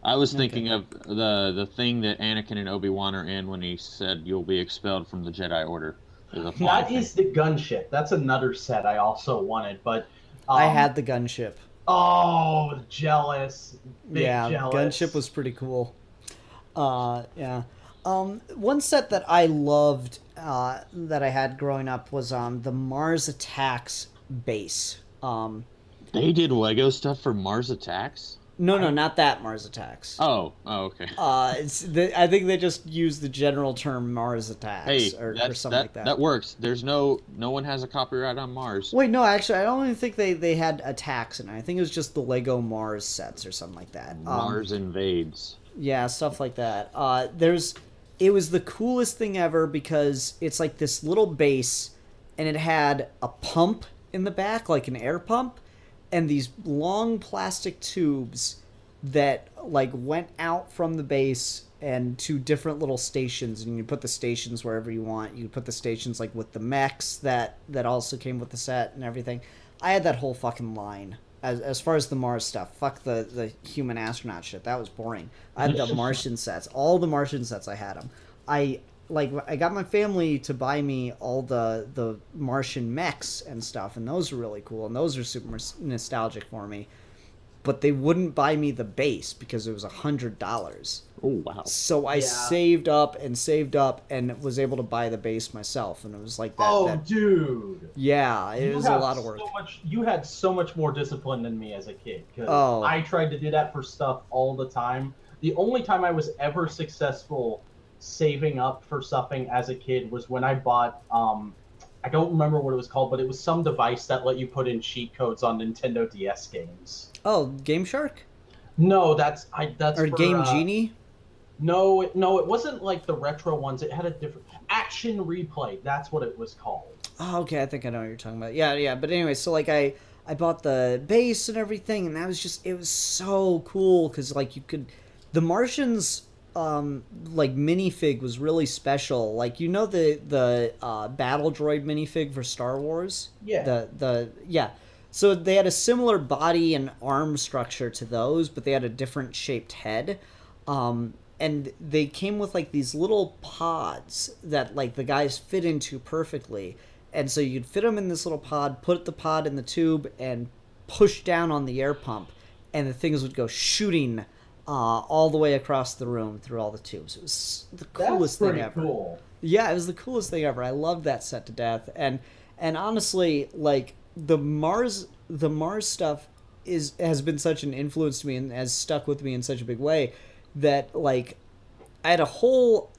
I was thinking of the thing that Anakin and Obi-Wan are in when he said, "You'll be expelled from the Jedi Order." That is the gunship. That's another set I also wanted, but... I had the gunship. Oh, jealous. Yeah, jealous. gunship was pretty cool. Yeah. One set that I loved that I had growing up was the Mars Attacks base. They did Lego stuff for Mars Attacks? No, not that Mars Attacks. Oh, okay. I think they just used the general term Mars Attacks or something like that. That works. There's no one has a copyright on Mars. Wait, no, actually, I don't even think they had attacks in it. I think it was just the Lego Mars sets or something like that. Mars invades. Yeah, stuff like that. There's it was the coolest thing ever because it's like this little base, and it had a pump in the back, like an air pump, and these long plastic tubes that like went out from the base and to different little stations, and you put the stations wherever you want. You put the stations like with the mechs that also came with the set and everything. I had that whole fucking line. As far as the Mars stuff, fuck the human astronaut shit. That was boring. I had the Martian sets. All the Martian sets, I had them. I got my family to buy me all the Martian mechs and stuff, and those are really cool, and those are super nostalgic for me. But they wouldn't buy me the base because it was $100. Oh, wow. So I saved up and was able to buy the base myself, and it was like that. Oh, dude! Yeah, it was a lot of work. You had so much more discipline than me as a kid. Oh. I tried to do that for stuff all the time. The only time I was ever successful saving up for something as a kid was when I bought I don't remember what it was called, but it was some device that let you put in cheat codes on Nintendo DS games. Oh, Game Shark? No, that's or Game Genie? No, it wasn't like the retro ones. It had a different Action Replay. That's what it was called. Oh, okay. I think I know what you're talking about. Yeah. But anyway, so like I bought the base and everything, and that was just, it was so cool because like you could, the Martians like minifig was really special. Like, you know the battle droid minifig for Star Wars? Yeah. Yeah. So they had a similar body and arm structure to those, but they had a different shaped head. And they came with like these little pods that like the guys fit into perfectly. And so you'd fit them in this little pod, put the pod in the tube, and push down on the air pump, and the things would go shooting all the way across the room through all the tubes. It was the coolest thing ever. Cool. Yeah, it was the coolest thing ever. I loved that set to death. And honestly, like the Mars stuff has been such an influence to me and has stuck with me in such a big way that like I have a whole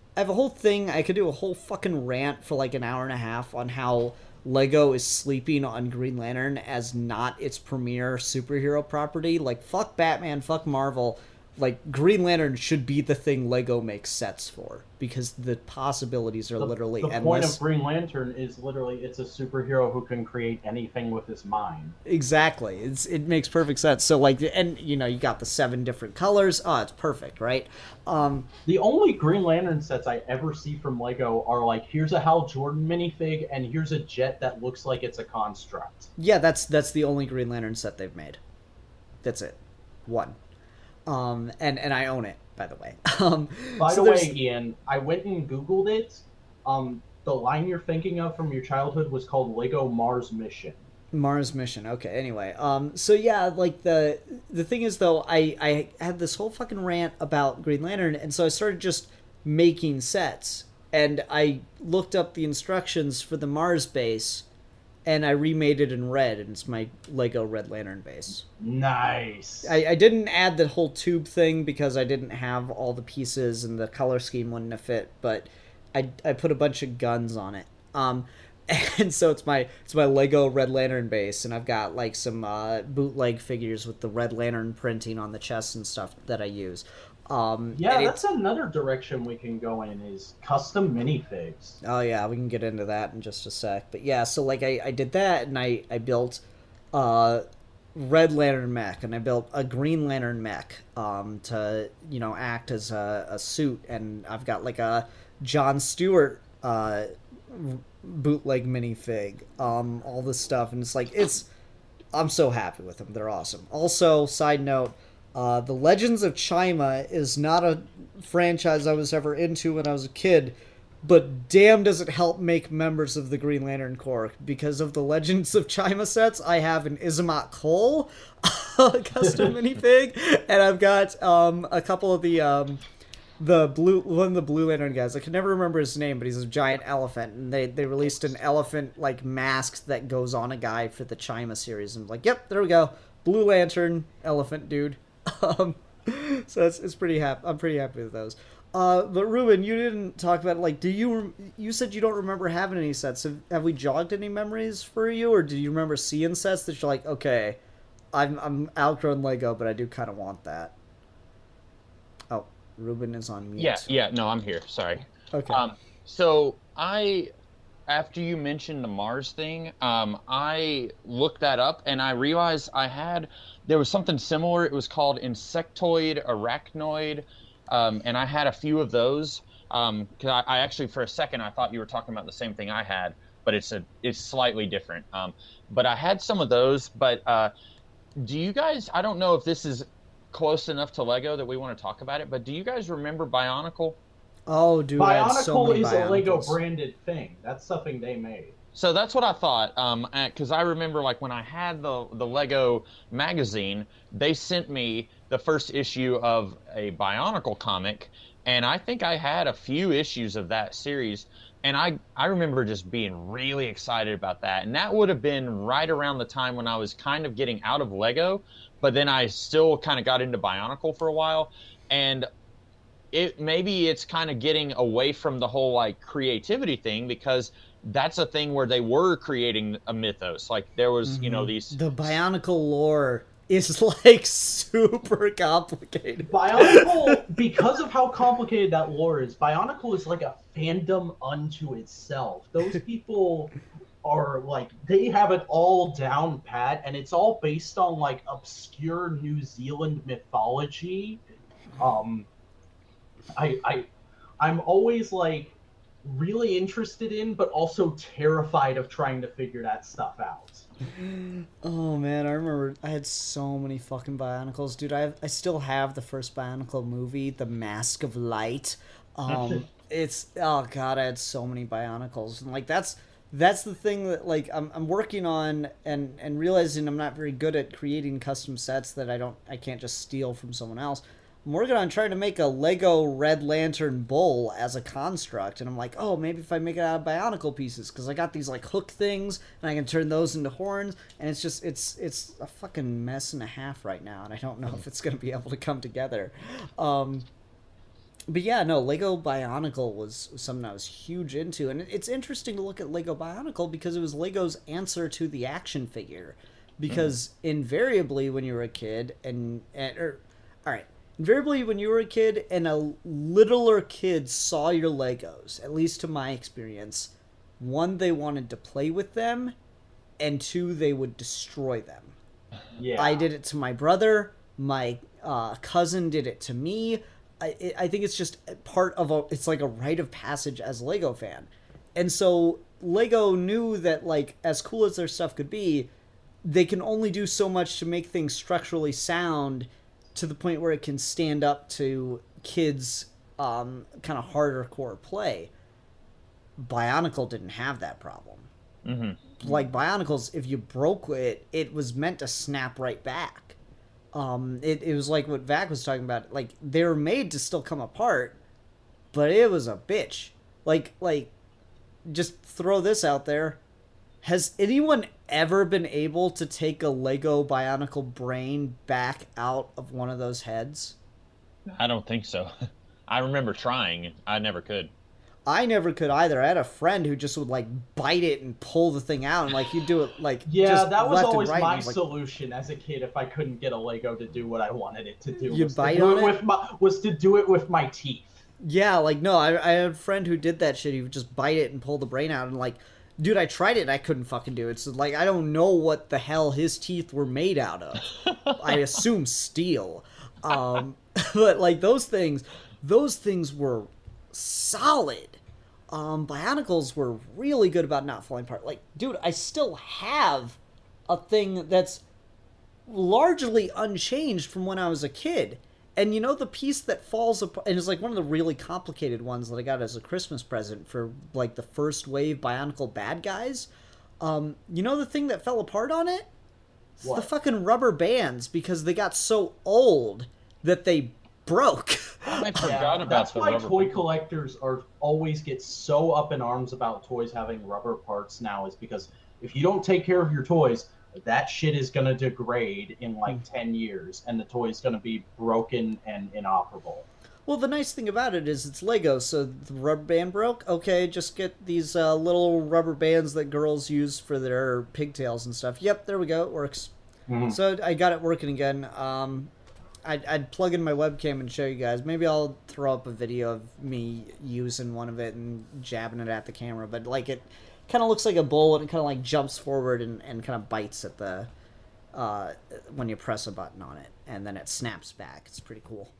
thing. I could do a whole fucking rant for like an hour and a half on how Lego is sleeping on Green Lantern as not its premier superhero property. Like, fuck Batman, fuck Marvel. Like, Green Lantern should be the thing Lego makes sets for, because the possibilities are literally endless. The point of Green Lantern is literally it's a superhero who can create anything with his mind. Exactly. It makes perfect sense. So, like, and, you know, you got the 7 different colors. Oh, it's perfect, right? The only Green Lantern sets I ever see from Lego are, like, here's a Hal Jordan minifig, and here's a jet that looks like it's a construct. Yeah, that's the only Green Lantern set they've made. That's it. One. And I own it, by the way. By the way, Ian, I went and Googled it. The line you're thinking of from your childhood was called Lego Mars Mission. Mars Mission. Okay. Anyway, so yeah, like the thing is though, I had this whole fucking rant about Green Lantern, and so I started just making sets, and I looked up the instructions for the Mars base, and I remade it in red, and it's my Lego Red Lantern base. Nice. I didn't add the whole tube thing because I didn't have all the pieces and the color scheme wouldn't have fit, but I put a bunch of guns on it. And so it's my Lego Red Lantern base, and I've got like some bootleg figures with the Red Lantern printing on the chest and stuff that I use. Yeah, that's another direction we can go in, is custom minifigs. Oh yeah, we can get into that in just a sec. But yeah, so like I did that, and I built Red Lantern mech, and I built a Green Lantern mech to, you know, act as a suit, and I've got like a John Stewart bootleg minifig, all this stuff, and it's like I'm so happy with them. They're awesome. Also, side note, The Legends of Chima is not a franchise I was ever into when I was a kid, but damn does it help make members of the Green Lantern Corps. Because of the Legends of Chima sets, I have an Izamat Cole custom minifig, and I've got a couple of the Blue Lantern guys. I can never remember his name, but he's a giant elephant, and they released an elephant like mask that goes on a guy for the Chima series, and I'm like, yep, there we go, Blue Lantern elephant dude. So it's pretty happy. I'm pretty happy with those. But Ruben, you didn't talk about, like, you said you don't remember having any sets. Have we jogged any memories for you, or do you remember seeing sets that you're like, okay, I'm outgrown Lego, but I do kind of want that? Oh, Ruben is on mute. Yeah. No, I'm here. Sorry. Okay. So after you mentioned the Mars thing, I looked that up and I realized there was something similar. It was called insectoid arachnoid, and I had a few of those. Because I actually, for a second, I thought you were talking about the same thing I had, but it's slightly different. But I had some of those. But do you guys? I don't know if this is close enough to Lego that we want to talk about it. But do you guys remember Bionicle? Oh, dude, I had so Bionicle many is a Lego Bionicles. branded thing. That's something they made. So that's what I thought, because I remember like when I had the Lego magazine, they sent me the first issue of a Bionicle comic, and I think I had a few issues of that series, and I remember just being really excited about that, and that would have been right around the time when I was kind of getting out of Lego, but then I still kind of got into Bionicle for a while, and maybe it's kind of getting away from the whole like creativity thing, because that's a thing where they were creating a mythos. Like there was, these... The Bionicle lore is like super complicated. Bionicle, because of how complicated that lore is, Bionicle is like a fandom unto itself. Those people are like, they have it all down pat, and it's all based on like obscure New Zealand mythology. I'm always like really interested in, but also terrified of trying to figure that stuff out. Oh man, I remember I had so many fucking Bionicles, dude. I still have the first Bionicle movie, The Mask of Light. It's, oh god, I had so many Bionicles, and like that's the thing that like I'm working on and realizing I'm not very good at creating custom sets that I can't just steal from someone else. I'm working on trying to make a Lego Red Lantern bull as a construct, and I'm like, oh, maybe if I make it out of Bionicle pieces, because I got these like hook things, and I can turn those into horns, and it's just it's a fucking mess and a half right now, and I don't know if it's gonna be able to come together. But yeah, no, Lego Bionicle was something I was huge into, and it's interesting to look at Lego Bionicle because it was Lego's answer to the action figure, because invariably when you were a kid invariably, when you were a kid and a littler kid saw your Legos, at least to my experience, one, they wanted to play with them, and two, they would destroy them. Yeah. I did it to my brother. My cousin did it to me. I think it's just part of it's like a rite of passage as a Lego fan. And so Lego knew that, like, as cool as their stuff could be, they can only do so much to make things structurally sound to the point where it can stand up to kids' kind of harder core play. Bionicle didn't have that problem. Mm-hmm. Like, Bionicles, if you broke it, it was meant to snap right back. It was like what Vac was talking about. Like, they were made to still come apart, but it was a bitch. Like, just throw this out there. Has anyone ever been able to take a Lego Bionicle brain back out of one of those heads? I don't think so. I remember trying. I never could. I never could either. I had a friend who just would, like, bite it and pull the thing out, and, like, he'd do it, like, yeah, just that was left and always right, my and, like, solution as a kid if I couldn't get a Lego to do what I wanted it to do. You'd bite on it? Was to do it with my teeth. Yeah, like, no, I had a friend who did that shit. He would just bite it and pull the brain out, and, like, dude, I tried it and I couldn't fucking do it. So, like, I don't know what the hell his teeth were made out of. I assume steel. But, like, those things were solid. Bionicles were really good about not falling apart. Like, dude, I still have a thing that's largely unchanged from when I was a kid. And you know the piece that falls apart, and it's like one of the really complicated ones that I got as a Christmas present for like the first wave Bionicle bad guys? You know the thing that fell apart on it? It's the fucking rubber bands, because they got so old that they broke. I forgot about that's the why rubber. toy collectors always get so up in arms about toys having rubber parts now, is because if you don't take care of your toys, that shit is going to degrade in like 10 years, and the toy's going to be broken and inoperable. Well, the nice thing about it is it's Lego, so the rubber band broke. Okay, just get these little rubber bands that girls use for their pigtails and stuff. Yep, there we go. It works. Mm-hmm. So I got it working again. I'd plug in my webcam and show you guys. Maybe I'll throw up a video of me using one of it and jabbing it at the camera. But like it kind of looks like a bull, and it kind of like jumps forward and kind of bites at the when you press a button on it, and then it snaps back. It's pretty cool.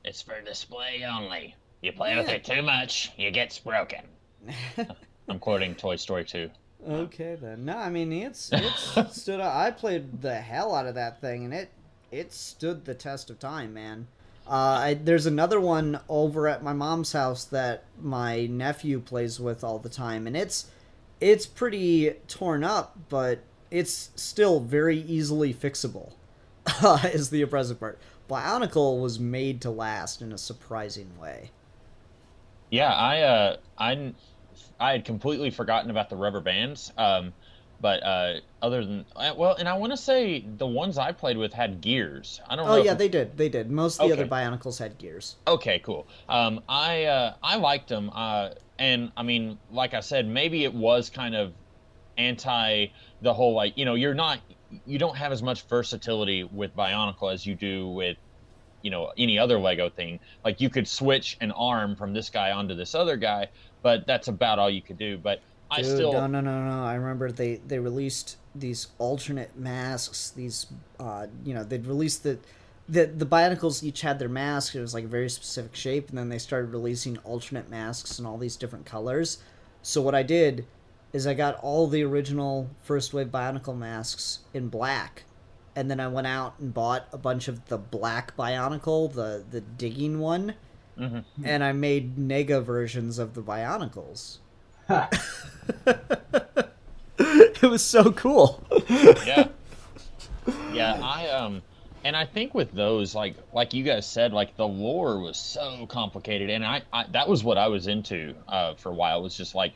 It's for display only. You play with it too much, you get broken. I'm quoting Toy Story 2. Okay then. No, I mean it's stood out. I played the hell out of that thing, and it stood the test of time, man. There's another one over at my mom's house that my nephew plays with all the time, and it's pretty torn up, but it's still very easily fixable. Is the impressive part. Bionicle was made to last in a surprising way. Yeah, I had completely forgotten about the rubber bands. But other than and I want to say the ones I played with had gears. I don't know. Oh yeah, they did. Most of the other Bionicles had gears. Okay, cool. I liked them. And I mean, like I said, maybe it was kind of anti the whole like you don't have as much versatility with Bionicle as you do with any other Lego thing. Like you could switch an arm from this guy onto this other guy, but that's about all you could do. But No. I remember they released these alternate masks. These they'd released the Bionicles each had their mask. It was like a very specific shape, and then they started releasing alternate masks in all these different colors. So what I did is I got all the original first wave Bionicle masks in black, and then I went out and bought a bunch of the black Bionicle, the digging one, and I made Nega versions of the Bionicles. It was so cool. Yeah. And I think with those, like you guys said, like the lore was so complicated, and I that was what I was into for a while. It was just like,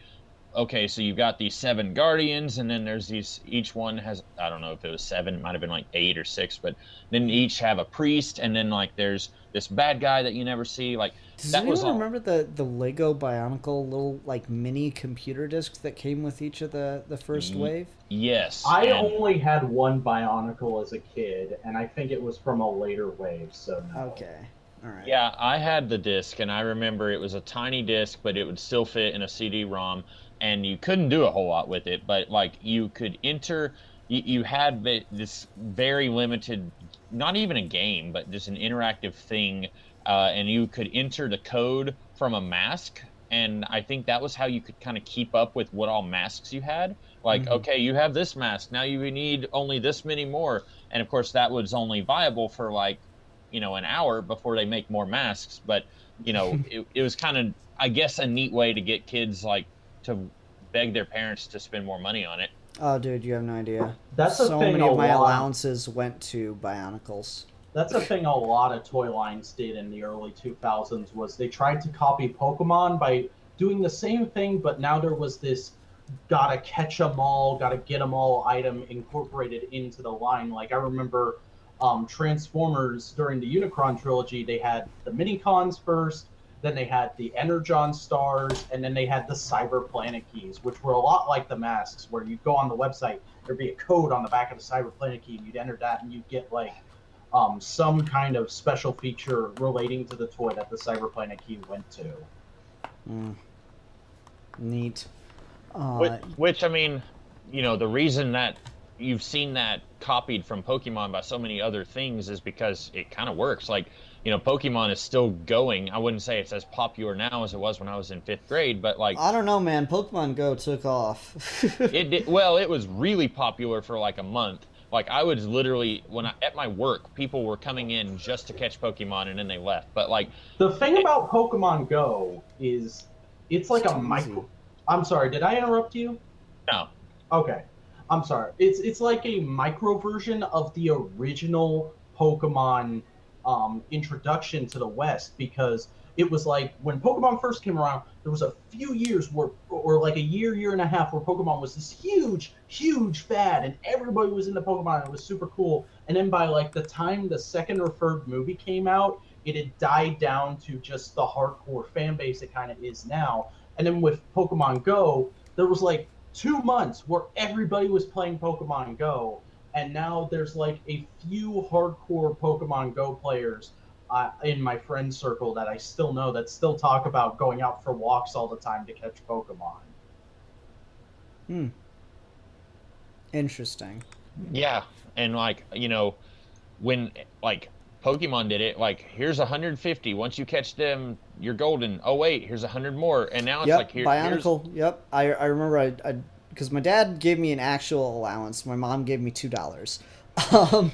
okay, so you've got these 7 guardians, and then there's these. Each one has, I don't know if it was 7, it might have been like 8 or 6, but then each have a priest, and then like there's this bad guy that you never see. Like Does that was anyone all. remember the Lego Bionicle little like mini computer disc that came with each of the first wave? Yes. I only had one Bionicle as a kid, and I think it was from a later wave. So no. Okay. All right. Yeah, I had the disc, and I remember it was a tiny disc, but it would still fit in a CD-ROM, and you couldn't do a whole lot with it. But like you could enter, you had this very limited, not even a game, but just an interactive thing, and you could enter the code from a mask. And I think that was how you could kind of keep up with what all masks you had. Like, okay, you have this mask, now you need only this many more. And of course, that was only viable for like, an hour before they make more masks. But, it was kind of, I guess, a neat way to get kids like to beg their parents to spend more money on it. Oh, dude, you have no idea. That's so thing many of my lot. allowances went to Bionicles. That's a thing a lot of toy lines did in the early 2000s was they tried to copy Pokemon by doing the same thing, but now there was this gotta catch 'em all, gotta get 'em all item incorporated into the line. Like I remember Transformers during the Unicron trilogy, they had the Minicons first, then they had the Energon stars, and then they had the Cyber Planet keys, which were a lot like the masks, where you'd go on the website, there'd be a code on the back of the Cyber Planet key, and you'd enter that, and you'd get like some kind of special feature relating to the toy that the Cyber Planet key went to. Neat. Which I mean, the reason that you've seen that copied from Pokemon by so many other things is because it kind of works. Like, Pokemon is still going. I wouldn't say it's as popular now as it was when I was in 5th grade, but like I don't know, man. Pokemon Go took off. it did, well, it was really popular for like a month. Like I was literally at my work, people were coming in just to catch Pokemon and then they left. But like the thing about Pokemon Go is it's like a micro. I'm sorry, did I interrupt you? No. Okay. I'm sorry. It's like a micro version of the original Pokemon introduction to the West, because it was like when Pokemon first came around, there was a few years or like a year and a half, where Pokemon was this huge fad, and everybody was into Pokemon, and it was super cool. And then by like the time the second or third movie came out, it had died down to just the hardcore fan base it kind of is now. And then with Pokemon Go, there was like 2 months where everybody was playing Pokemon Go, and now there's like a few hardcore Pokemon Go players in my friend circle that I still know that still talk about going out for walks all the time to catch Pokemon. Hmm. Interesting. Yeah, and like when like Pokemon did it, like here's 150. Once you catch them, you're golden. Oh wait, here's 100 more, and now it's like Yep, here's Bionicle. Yep, I remember I because my dad gave me an actual allowance. My mom gave me $2. Um,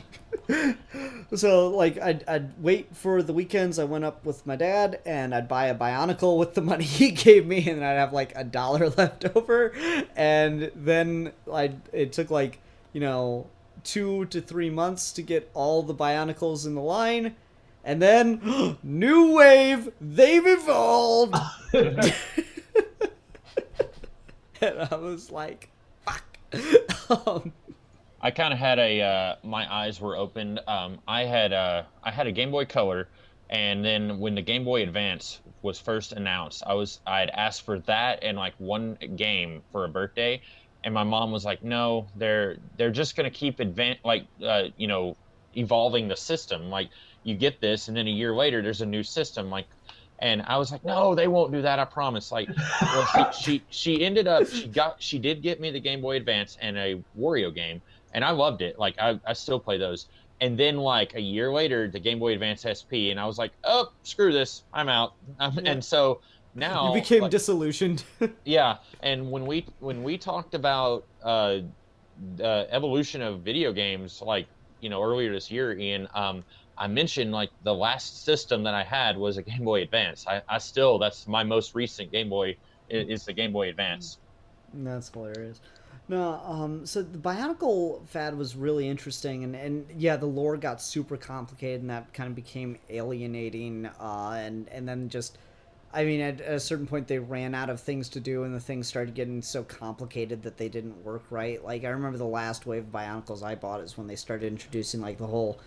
so like I'd wait for the weekends. I went up with my dad and I'd buy a Bionicle with the money he gave me, and I'd have like $1 left over. And then it took like 2 to 3 months to get all the Bionicles in the line. And then, new wave, they've evolved. And I was like, fuck. I kind of had my eyes were opened. I had a Game Boy Color, and then when the Game Boy Advance was first announced, I had asked for that and like one game for a birthday, and my mom was like, no, they're just gonna keep evolving the system. Like you get this, and then a year later there's a new system. Like, and I was like, no, they won't do that. I promise. Like, well, she ended up she did get me the Game Boy Advance and a Wario game, and I loved it. Like I still play those. And then like a year later, the Game Boy Advance SP, and I was like, oh, screw this, I'm out. And so now You became like, disillusioned. yeah. And when we talked about the evolution of video games, like earlier this year, Ian, I mentioned like the last system that I had was a Game Boy Advance. I still, that's my most recent Game Boy is the Game Boy Advance. That's hilarious. No, so the Bionicle fad was really interesting, and yeah, the lore got super complicated, and that kind of became alienating, and then just, I mean, at a certain point they ran out of things to do, and the things started getting so complicated that they didn't work right. Like, I remember the last wave of Bionicles I bought is when they started introducing, like, the whole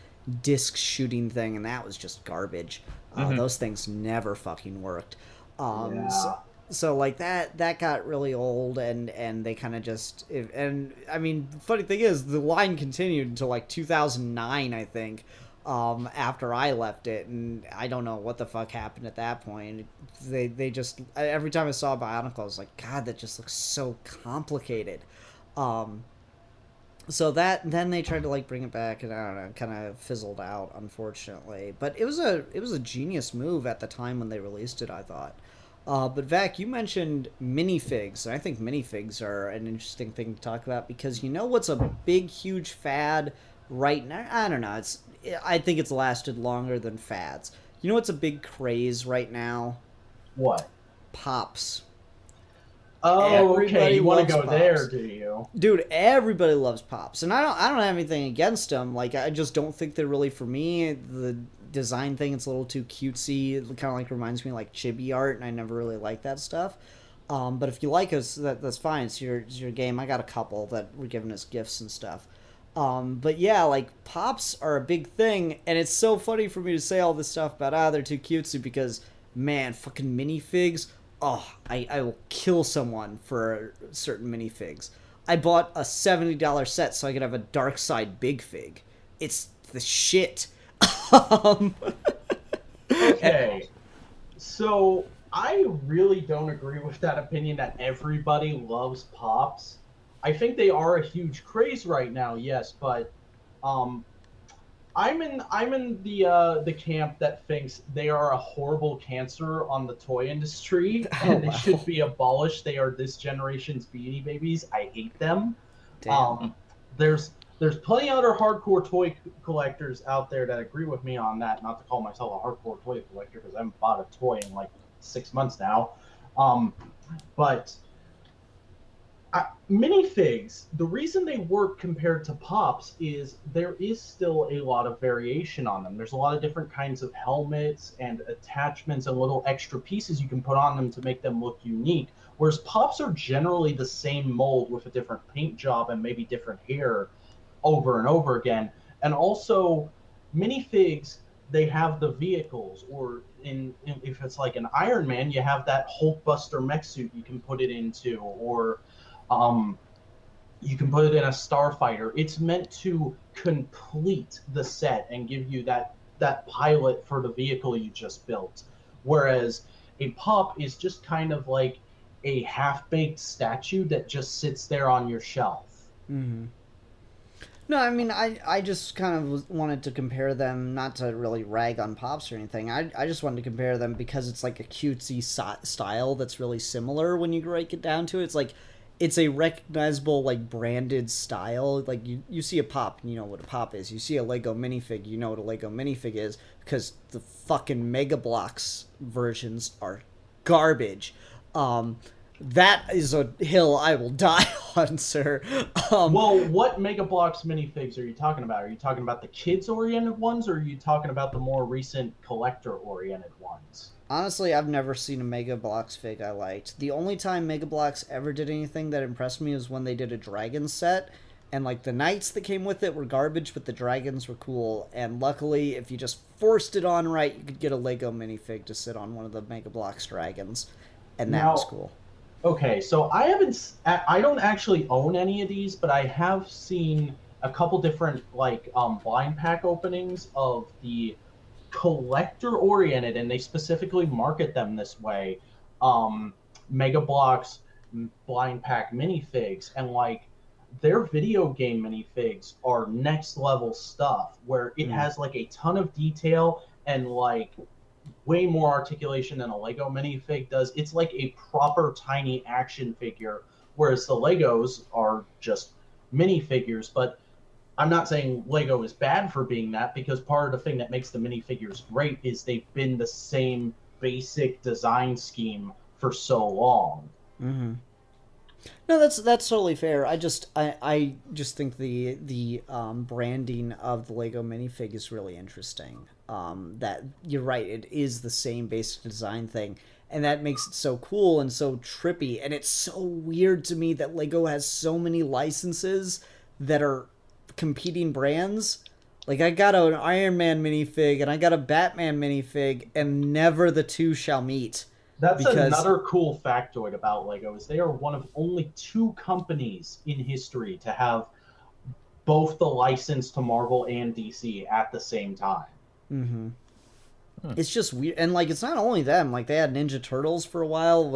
disc shooting thing, and that was just garbage. Those things never fucking worked. Yeah. So like that got really old, and they kind of just, and I mean, the funny thing is the line continued until like 2009, I think, after I left it, and I don't know what the fuck happened at that point. They just, every time I saw Bionicle I was like, god, that just looks so complicated. So then they tried to like bring it back, and I don't know, kind of fizzled out, unfortunately. But it was a genius move at the time when they released it, I thought. But Vac, you mentioned minifigs, and I think minifigs are an interesting thing to talk about, because you know what's a big, huge fad right now? I don't know. I think it's lasted longer than fads. You know what's a big craze right now? What? Pops. Oh, Everybody okay. You want to go loves there, Pops. do you? Dude, everybody loves Pops, and I don't have anything against them. Like, I just don't think they're really for me. The design thing, it's a little too cutesy. It kind of like reminds me of like chibi art, and I never really liked that stuff. But if you like us, that's fine. It's your game. I got a couple that were given as gifts and stuff. But yeah, like Pops are a big thing, and it's so funny for me to say all this stuff about they're too cutesy, because man, fucking minifigs. Oh, I will kill someone for certain minifigs. I bought a $70 set so I could have a Dark Side Big Fig. It's the shit. Okay. So I really don't agree with that opinion that everybody loves Pops. I think they are a huge craze right now, yes, but I'm in the camp that thinks they are a horrible cancer on the toy industry, and they should be abolished. They are this generation's Beanie Babies. I hate them. Damn. There's plenty other hardcore toy collectors out there that agree with me on that. Not to call myself a hardcore toy collector, because I haven't bought a toy in like 6 months now. But minifigs, the reason they work compared to Pops is there is still a lot of variation on them. There's a lot of different kinds of helmets and attachments and little extra pieces you can put on them to make them look unique. Whereas Pops are generally the same mold with a different paint job and maybe different hair over and over again. And also, minifigs, they have the vehicles, or if it's like an Iron Man, you have that Hulkbuster mech suit you can put it into, or You can put it in a starfighter. It's meant to complete the set and give you that pilot for the vehicle you just built. Whereas a pop is just kind of like a half-baked statue that just sits there on your shelf. Mm-hmm. No, I mean, I just kind of wanted to compare them, not to really rag on Pops or anything. I just wanted to compare them because it's like a cutesy style that's really similar when you break it down to it. It's like, it's a recognizable, like, branded style. Like, you see a Pop, you know what a Pop is. You see a Lego minifig, you know what a Lego minifig is, because the fucking Mega Bloks versions are garbage. That is a hill I will die on, sir. Well, what Mega Bloks minifigs are you talking about? Are you talking about the kids-oriented ones, or are you talking about the more recent collector-oriented ones? Honestly, I've never seen a Mega Bloks fig I liked. The only time Mega Bloks ever did anything that impressed me was when they did a dragon set, and like the knights that came with it were garbage, but the dragons were cool. And luckily, if you just forced it on right, you could get a Lego minifig to sit on one of the Mega Bloks dragons, and that was cool. Okay, so I don't actually own any of these, but I have seen a couple different like blind pack openings of the collector oriented, and they specifically market them this way. Mega Bloks blind pack minifigs, and like their video game minifigs are next level stuff where it has like a ton of detail and like way more articulation than a Lego minifig does. It's like a proper tiny action figure, whereas the Legos are just minifigures. But I'm not saying Lego is bad for being that, because part of the thing that makes the minifigures great is they've been the same basic design scheme for so long. Mm-hmm. No, that's totally fair. I just think the branding of the Lego minifig is really interesting. That you're right, it is the same basic design thing, and that makes it so cool and so trippy. And it's so weird to me that Lego has so many licenses that are competing brands. Like, I got an Iron Man minifig and I got a Batman minifig, and never the two shall meet. That's another cool factoid about Lego, is they are one of only 2 companies in history to have both the license to Marvel and DC at the same time. Mm-hmm. It's just weird, and like it's not only them. Like they had Ninja Turtles for a while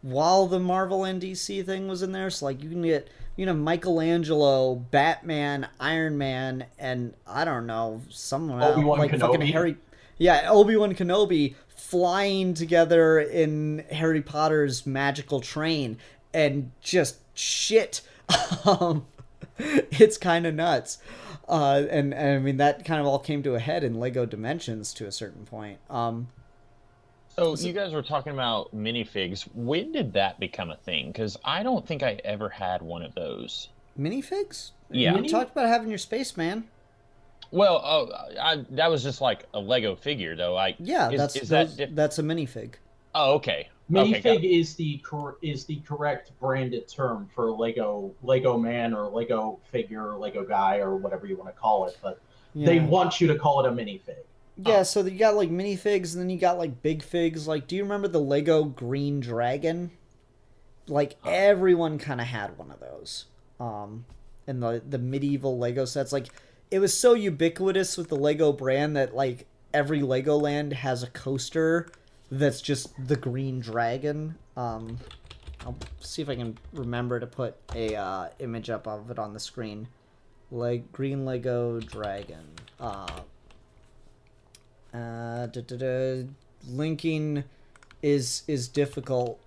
while the Marvel and DC thing was in there. So like you can get Michelangelo, Batman, Iron Man, and I don't know someone else, like Kenobi. Fucking Obi-Wan Kenobi flying together in Harry Potter's magical train, and just shit. It's kind of nuts. And I mean, that kind of all came to a head in Lego Dimensions to a certain point. So you guys were talking about minifigs. When did that become a thing? Because I don't think I ever had one of those. Minifigs? Yeah. You talked about having your Spaceman. Well, that was just like a Lego figure, though. That's a minifig. Oh, okay. Minifig is the correct branded term for Lego man or Lego figure or Lego guy or whatever you want to call it, but they want you to call it a minifig. Yeah, so you got like minifigs, and then you got like big figs. Like, do you remember the Lego Green Dragon? Like everyone kind of had one of those. In the medieval Lego sets, like it was so ubiquitous with the Lego brand that like every Legoland has a coaster that's just the Green Dragon. I'll see if I can remember to put a image up of it on the screen. Green Lego Dragon. Linking is difficult.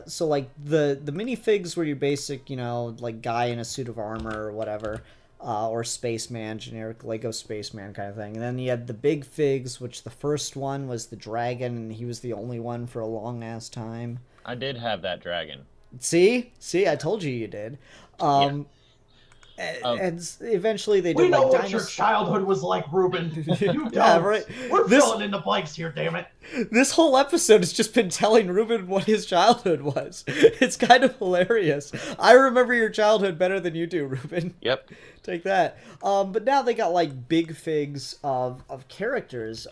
So like the minifigs were your basic, like guy in a suit of armor or whatever. Or Spaceman, generic Lego Spaceman kind of thing. And then you had the big figs, which the first one was the dragon, and he was the only one for a long-ass time. I did have that dragon. See, I told you did. And eventually they did we know like what your childhood was like, Ruben. You don't. Yeah, right. We're filling in the blanks here, damn it. This whole episode has just been telling Ruben what his childhood was. It's kind of hilarious. I remember your childhood better than you do, Ruben. Yep. Take that. But now they got like big figs of characters.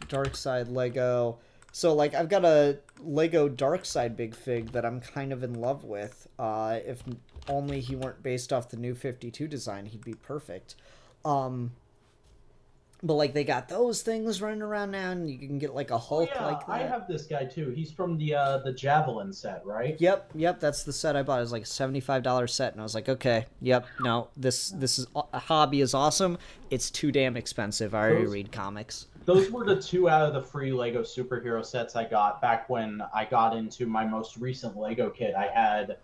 Dark Side Lego. So, like, I've got a Lego Darkseid Big Fig that I'm kind of in love with. If only he weren't based off the New 52 design, he'd be perfect. But, like, they got those things running around now, and you can get, like, a Hulk like that. I have this guy, too. He's from the Javelin set, right? Yep, that's the set I bought. It was like a $75 set, and I was like, okay, yep, no, this is a hobby is awesome. It's too damn expensive. I already read comics. Those were the 2 out of the free Lego superhero sets I got back when I got into my most recent Lego kit. I had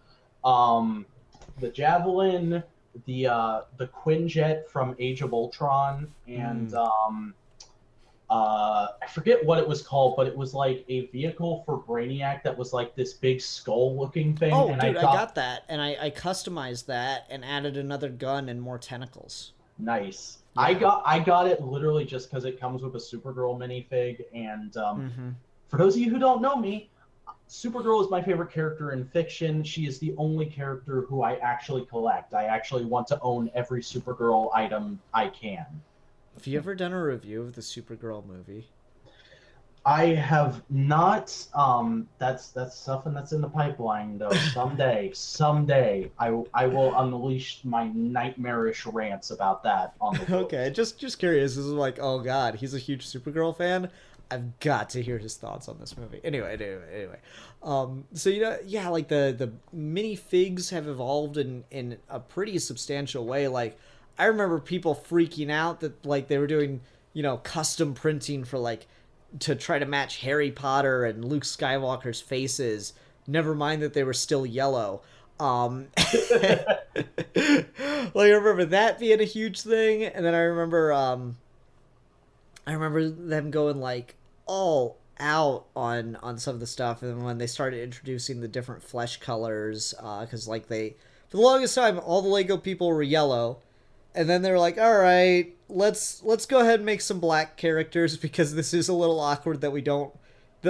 the Javelin, the Quinjet from Age of Ultron, and I forget what it was called, but it was like a vehicle for Brainiac that was like this big skull-looking thing. Oh, and dude, I got that, and I customized that and added another gun and more tentacles. Nice. Yeah. I got it literally just because it comes with a Supergirl minifig, and for those of you who don't know me, Supergirl is my favorite character in fiction. She is the only character who I actually collect. I actually want to own every Supergirl item I can. Have you ever done a review of the Supergirl movie? I have not. That's something that's in the pipeline, though. Someday, I will unleash my nightmarish rants about that on the world. Okay, just curious. This is like, oh god, he's a huge Supergirl fan. I've got to hear his thoughts on this movie. Anyway. So yeah, like the minifigs have evolved in a pretty substantial way. Like, I remember people freaking out that like they were doing, custom printing for like to try to match Harry Potter and Luke Skywalker's faces. Never mind that they were still yellow. Like, I remember that being a huge thing, and then I remember them going like all out on some of the stuff, and when they started introducing the different flesh colors, because like for the longest time all the Lego people were yellow, and then they were like, all right, let's go ahead and make some black characters, because this is a little awkward that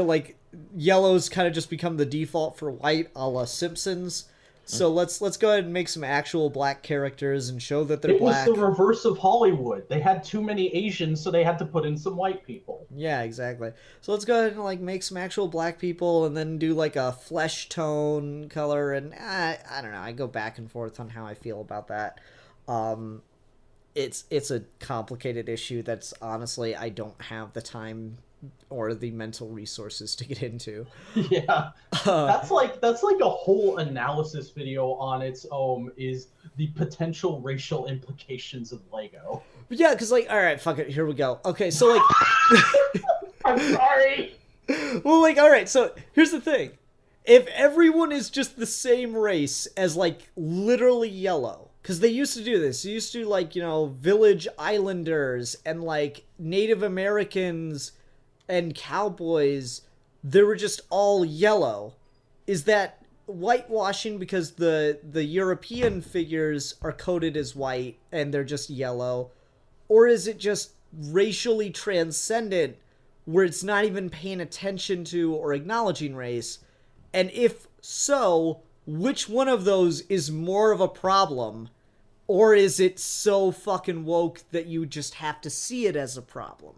like yellow's kind of just become the default for white, a la Simpsons. So let's go ahead and make some actual black characters and show that they're black. It was the reverse of Hollywood. They had too many Asians, so they had to put in some white people. Yeah, exactly. So let's go ahead and like make some actual black people, and then do like a flesh tone color. And I don't know. I go back and forth on how I feel about that. It's a complicated issue that's honestly I don't have the time or the mental resources to get into. Yeah, that's like a whole analysis video on its own, is the potential racial implications of Lego. Yeah, because like, all right, fuck it, here we go. Okay, so like, I'm sorry. Well, like, all right, so here's the thing: if everyone is just the same race as like literally yellow. Because they used to do this. They used to do, like, village islanders and, like, Native Americans and cowboys. They were just all yellow. Is that whitewashing because the European figures are coded as white and they're just yellow? Or is it just racially transcendent where it's not even paying attention to or acknowledging race? And if so, which one of those is more of a problem? Or is it so fucking woke that you just have to see it as a problem?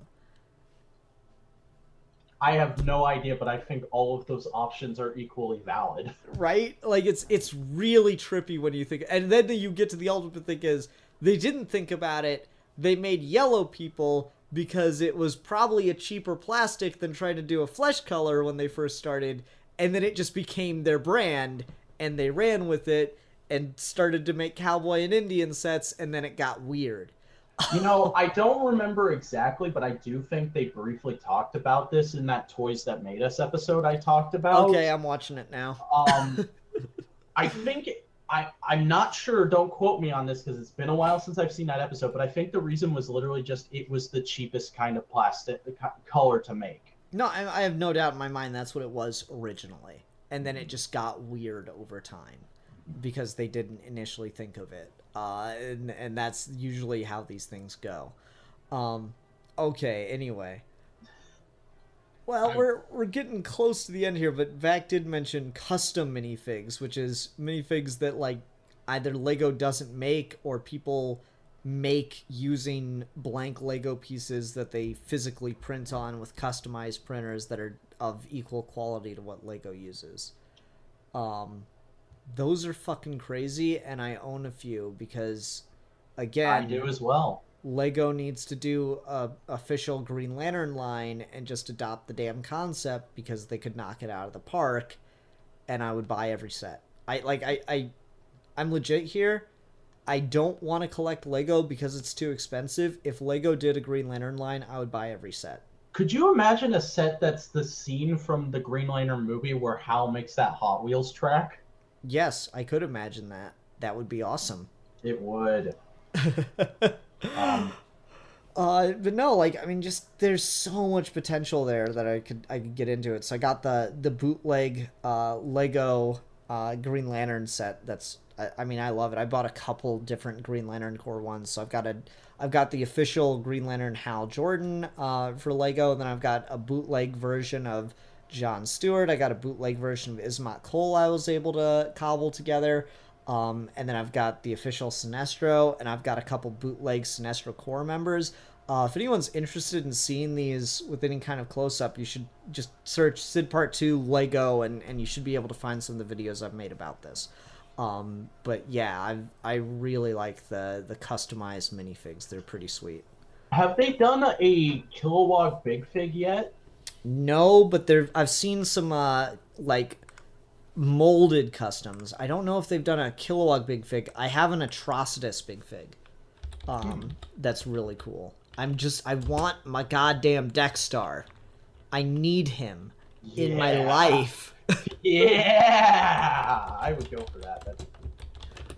I have no idea, but I think all of those options are equally valid. Right? Like, it's really trippy when you think... And then you get to the ultimate thing is, they didn't think about it. They made yellow people because it was probably a cheaper plastic than trying to do a flesh color when they first started. And then it just became their brand, and they ran with it and started to make cowboy and Indian sets, and then it got weird. I don't remember exactly, but I do think they briefly talked about this in that Toys That Made Us episode I talked about. Okay, I'm watching it now. I think... I'm not sure, don't quote me on this because it's been a while since I've seen that episode, but I think the reason was literally just it was the cheapest kind of plastic color to make. No, I have no doubt in my mind that's what it was originally. And then it just got weird over time because they didn't initially think of it. And that's usually how these things go. Okay, anyway. Well, we're getting close to the end here, but Vac did mention custom minifigs, which is minifigs that like either Lego doesn't make or people make using blank Lego pieces that they physically print on with customized printers that are of equal quality to what Lego uses. Those are fucking crazy, and I own a few because, again, I do as well. Lego needs to do a official Green Lantern line and just adopt the damn concept because they could knock it out of the park, and I would buy every set. I'm legit here. I don't want to collect Lego because it's too expensive. If Lego did a Green Lantern line, I would buy every set. Could you imagine a set that's the scene from the Green Lantern movie where Hal makes that Hot Wheels track? Yes, I could imagine that. That would be awesome. It would. But no, like, I mean, just there's so much potential there that I could get into it. So I got the bootleg Lego Green Lantern set. That's I mean, I love it. I bought a couple different Green Lantern Corps ones. So I've got the official Green Lantern Hal Jordan for Lego, and then I've got a bootleg version of John Stewart. I got a bootleg version of Ismat Cole I was able to cobble together. And then I've got the official Sinestro, and I've got a couple bootleg Sinestro Corps members. If anyone's interested in seeing these with any kind of close-up, you should just search Sid Part 2 Lego, and you should be able to find some of the videos I've made about this. But yeah, I really like the customized minifigs. They're pretty sweet. Have they done a Kilowog Big Fig yet? No, but I've seen some like molded customs. I don't know if they've done a Kilowog Big Fig. I have an Atrocitus Big Fig. That's really cool. I want my goddamn Deck Star. I need him in my life. Yeah, I would go for that. That's cool.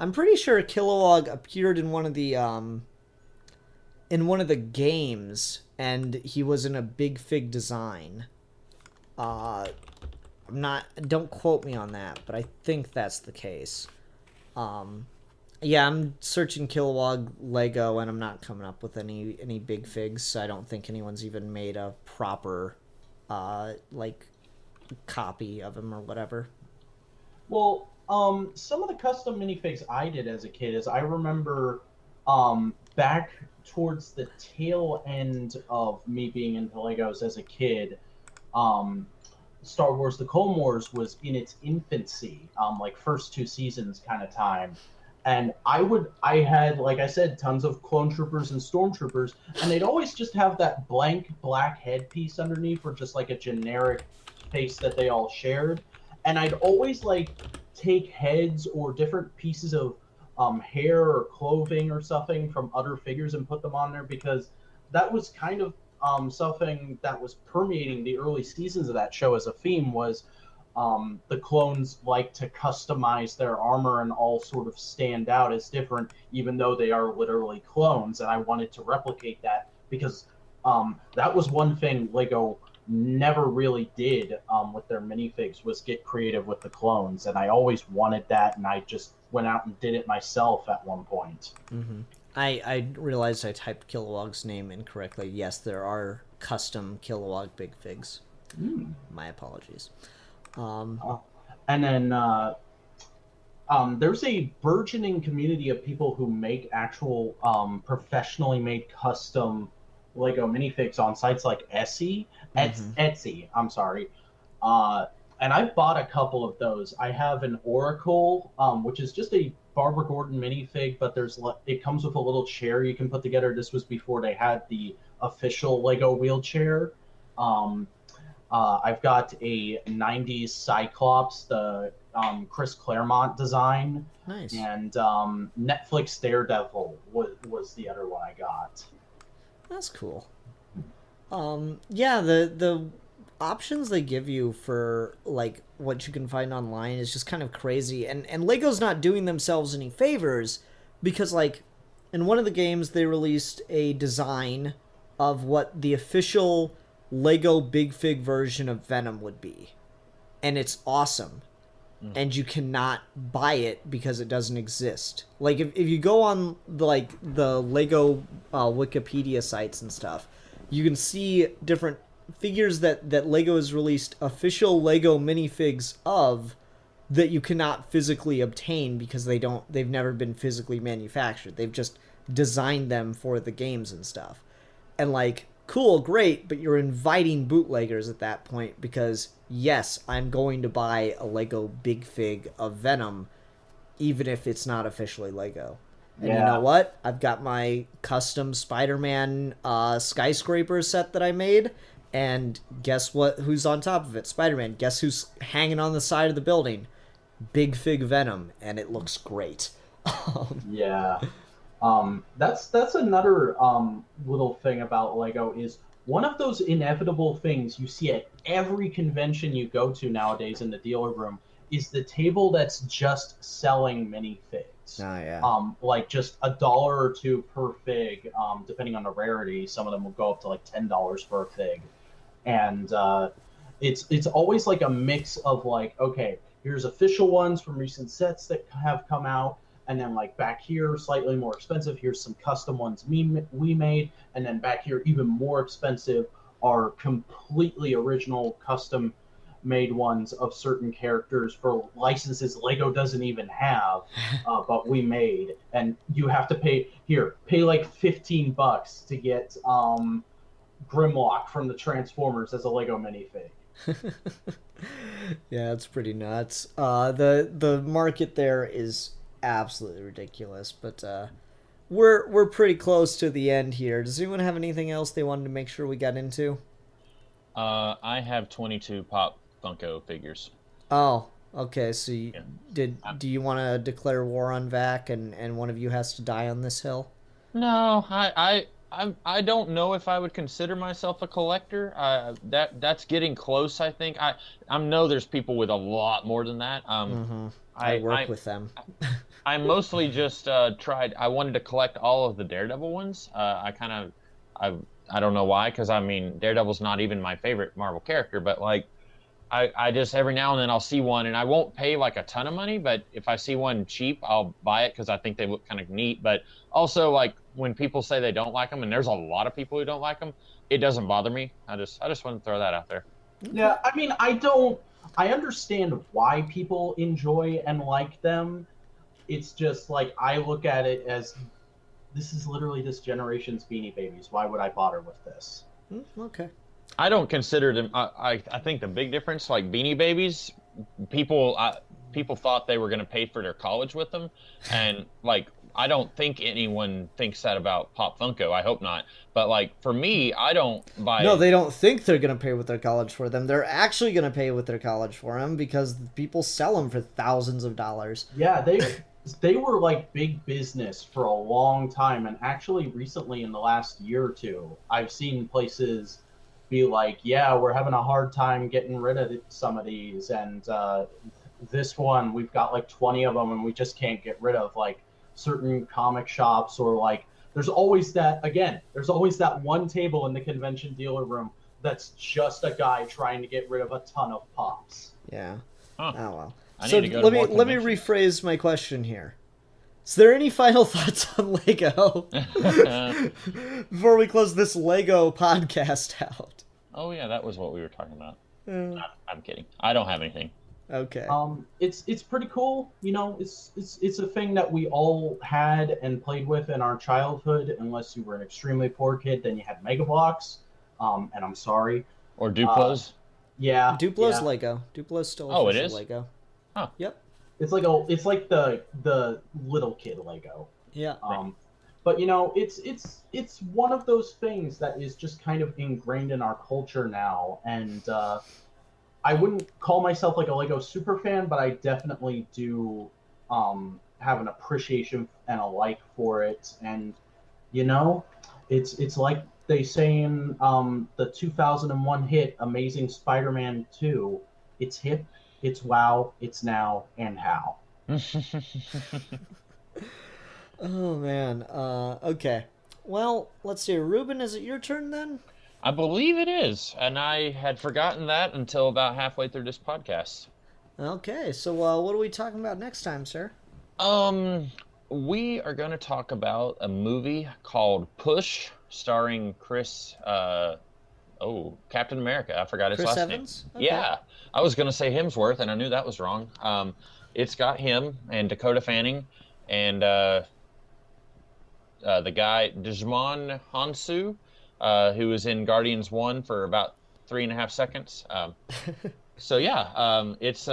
I'm pretty sure Kilowog appeared in one of the games, and he was in a Big Fig design. Don't quote me on that, but I think that's the case. Yeah, I'm searching Kilowog Lego, and I'm not coming up with any Big Figs. I don't think anyone's even made a proper like copy of him or whatever. Well, some of the custom minifigs I did as a kid is I remember back towards the tail end of me being into Legos as a kid, Star Wars: The Clone Wars was in its infancy, like first 2 seasons kind of time. And I had, like I said, tons of clone troopers and stormtroopers, and they'd always just have that blank black headpiece underneath, or just like a generic face that they all shared. And I'd always like take heads or different pieces of hair or clothing or something from other figures and put them on there, because that was kind of something that was permeating the early seasons of that show as a theme, was the clones like to customize their armor and all sort of stand out as different, even though they are literally clones. And I wanted to replicate that because that was one thing Lego never really did with their minifigs, was get creative with the clones. And I always wanted that, and I just went out and did it myself at one point. Mm-hmm. I realized I typed Kilowog's name incorrectly. Yes, there are custom Kilowog Big Figs. My apologies. And then there's a burgeoning community of people who make actual professionally made custom Lego minifigs on sites like Etsy. I'm sorry. And I've bought a couple of those. I have an Oracle, which is just a Barbara Gordon minifig, but it comes with a little chair you can put together. This was before they had the official Lego wheelchair. I've got a 90s Cyclops, the Chris Claremont design. Nice. And Netflix Daredevil was the other one I got. That's cool. Yeah, the options they give you for like what you can find online is just kind of crazy, and Lego's not doing themselves any favors, because like in one of the games they released a design of what the official Lego Big Fig version of Venom would be, and it's awesome. And you cannot buy it because it doesn't exist. Like if you go on the Lego Wikipedia sites and stuff, you can see different figures that Lego has released official Lego minifigs of that you cannot physically obtain because they've never been physically manufactured. They've just designed them for the games and stuff. And like, cool, great, but you're inviting bootleggers at that point because, yes, I'm going to buy a Lego Big Fig of Venom, even if it's not officially Lego. And you know what? I've got my custom Spider-Man skyscraper set that I made, and guess what? Who's on top of it? Spider-Man. Guess who's hanging on the side of the building? Big Fig Venom, and it looks great. Yeah. That's another little thing about Lego is one of those inevitable things you see at every convention you go to nowadays in the dealer room is the table that's just selling minifigs. Oh, yeah. Like just $1 or $2 per fig, depending on the rarity. Some of them will go up to like $10 for a fig, and it's always like a mix of like, okay, here's official ones from recent sets that have come out, and then like back here, slightly more expensive, here's some custom ones we made, and then back here, even more expensive, are completely original custom made ones of certain characters for licenses Lego doesn't even have, but we made, and you have to pay like $15 to get Grimlock from the Transformers as a Lego minifig. Yeah, it's pretty nuts. The market there is absolutely ridiculous, but we're pretty close to the end here. Does anyone have anything else they wanted to make sure we got into? I have 22 Pop Funko figures. Oh, okay. So do you want to declare war on Vac and one of you has to die on this hill? No, I don't know if I would consider myself a collector. That's getting close. I think I know there's people with a lot more than that. I work with them. I mostly just tried. I wanted to collect all of the Daredevil ones. I don't know why, because I mean Daredevil's not even my favorite Marvel character, but like I just every now and then I'll see one, and I won't pay like a ton of money, but if I see one cheap, I'll buy it because I think they look kind of neat. But also, like when people say they don't like them, and there's a lot of people who don't like them, it doesn't bother me. I just want to throw that out there. Yeah, I mean, I understand why people enjoy and like them. It's just like I look at it as this is literally this generation's Beanie Babies. Why would I bother with this? Okay. I don't consider them. I think the big difference, like Beanie Babies, people thought they were going to pay for their college with them, and like I don't think anyone thinks that about Pop Funko. I hope not. But like for me, I don't buy. No, they don't think they're going to pay with their college for them. They're actually going to pay with their college for them because people sell them for thousands of dollars. Yeah, they were like big business for a long time, and actually recently in the last year or two, I've seen places be like, yeah, we're having a hard time getting rid of some of these, and this one we've got like 20 of them and we just can't get rid of, like certain comic shops, or like there's always that one table in the convention dealer room that's just a guy trying to get rid of a ton of pops. Yeah. Huh. Oh well. I So need to go to more let me conventions. rephrase my question here. Is there any final thoughts on Lego before we close this Lego podcast out? Oh yeah, that was what we were talking about. I'm kidding. I don't have anything. Okay. It's pretty cool. You know, it's a thing that we all had and played with in our childhood. Unless you were an extremely poor kid, then you had Mega Bloks. And I'm sorry. Or Duplos. Yeah. Duplo's yeah. Lego. Duplo's still Oh, it official is? Lego. Huh. Yep. It's like the little kid Lego. Yeah. But you know, it's one of those things that is just kind of ingrained in our culture now, and I wouldn't call myself like a Lego super fan, but I definitely do have an appreciation and a like for it. And you know, it's like they say in the 2001 hit Amazing Spider-Man 2. It's hip, it's wow, it's now, and how. Oh man. Okay. Well, let's see. Ruben, is it your turn then? I believe it is, and I had forgotten that until about halfway through this podcast. Okay. So, what are we talking about next time, sir? We are going to talk about a movie called Push, starring Captain America. I forgot his Chris last Evans? name. Okay. Yeah, I was going to say Hemsworth, and I knew that was wrong. It's got him and Dakota Fanning, and the guy Digimon Hansu, who was in Guardians 1 for about 3.5 seconds. So yeah, it's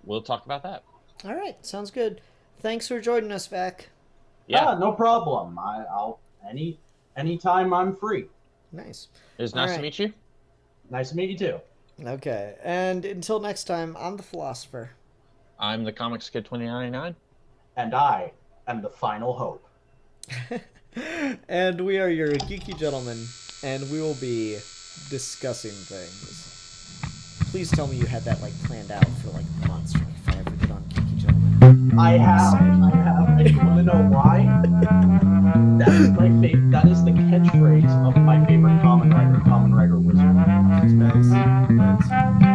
we'll talk about that. All right, sounds good. Thanks for joining us, Vac. Yeah, no problem. I'll anytime I'm free. Nice. It was nice to meet you. Nice to meet you too. Okay, and until next time, I'm the Philosopher. I'm the Comics Kid 2099. And I am the final hope. And we are your geeky gentlemen, and we will be discussing things. Please tell me you had that like planned out for like months. Like, if I ever get on Geeky Gentlemen. I have. And you want to know why? That is the catchphrase of my favorite common writer, Wizard. Nice.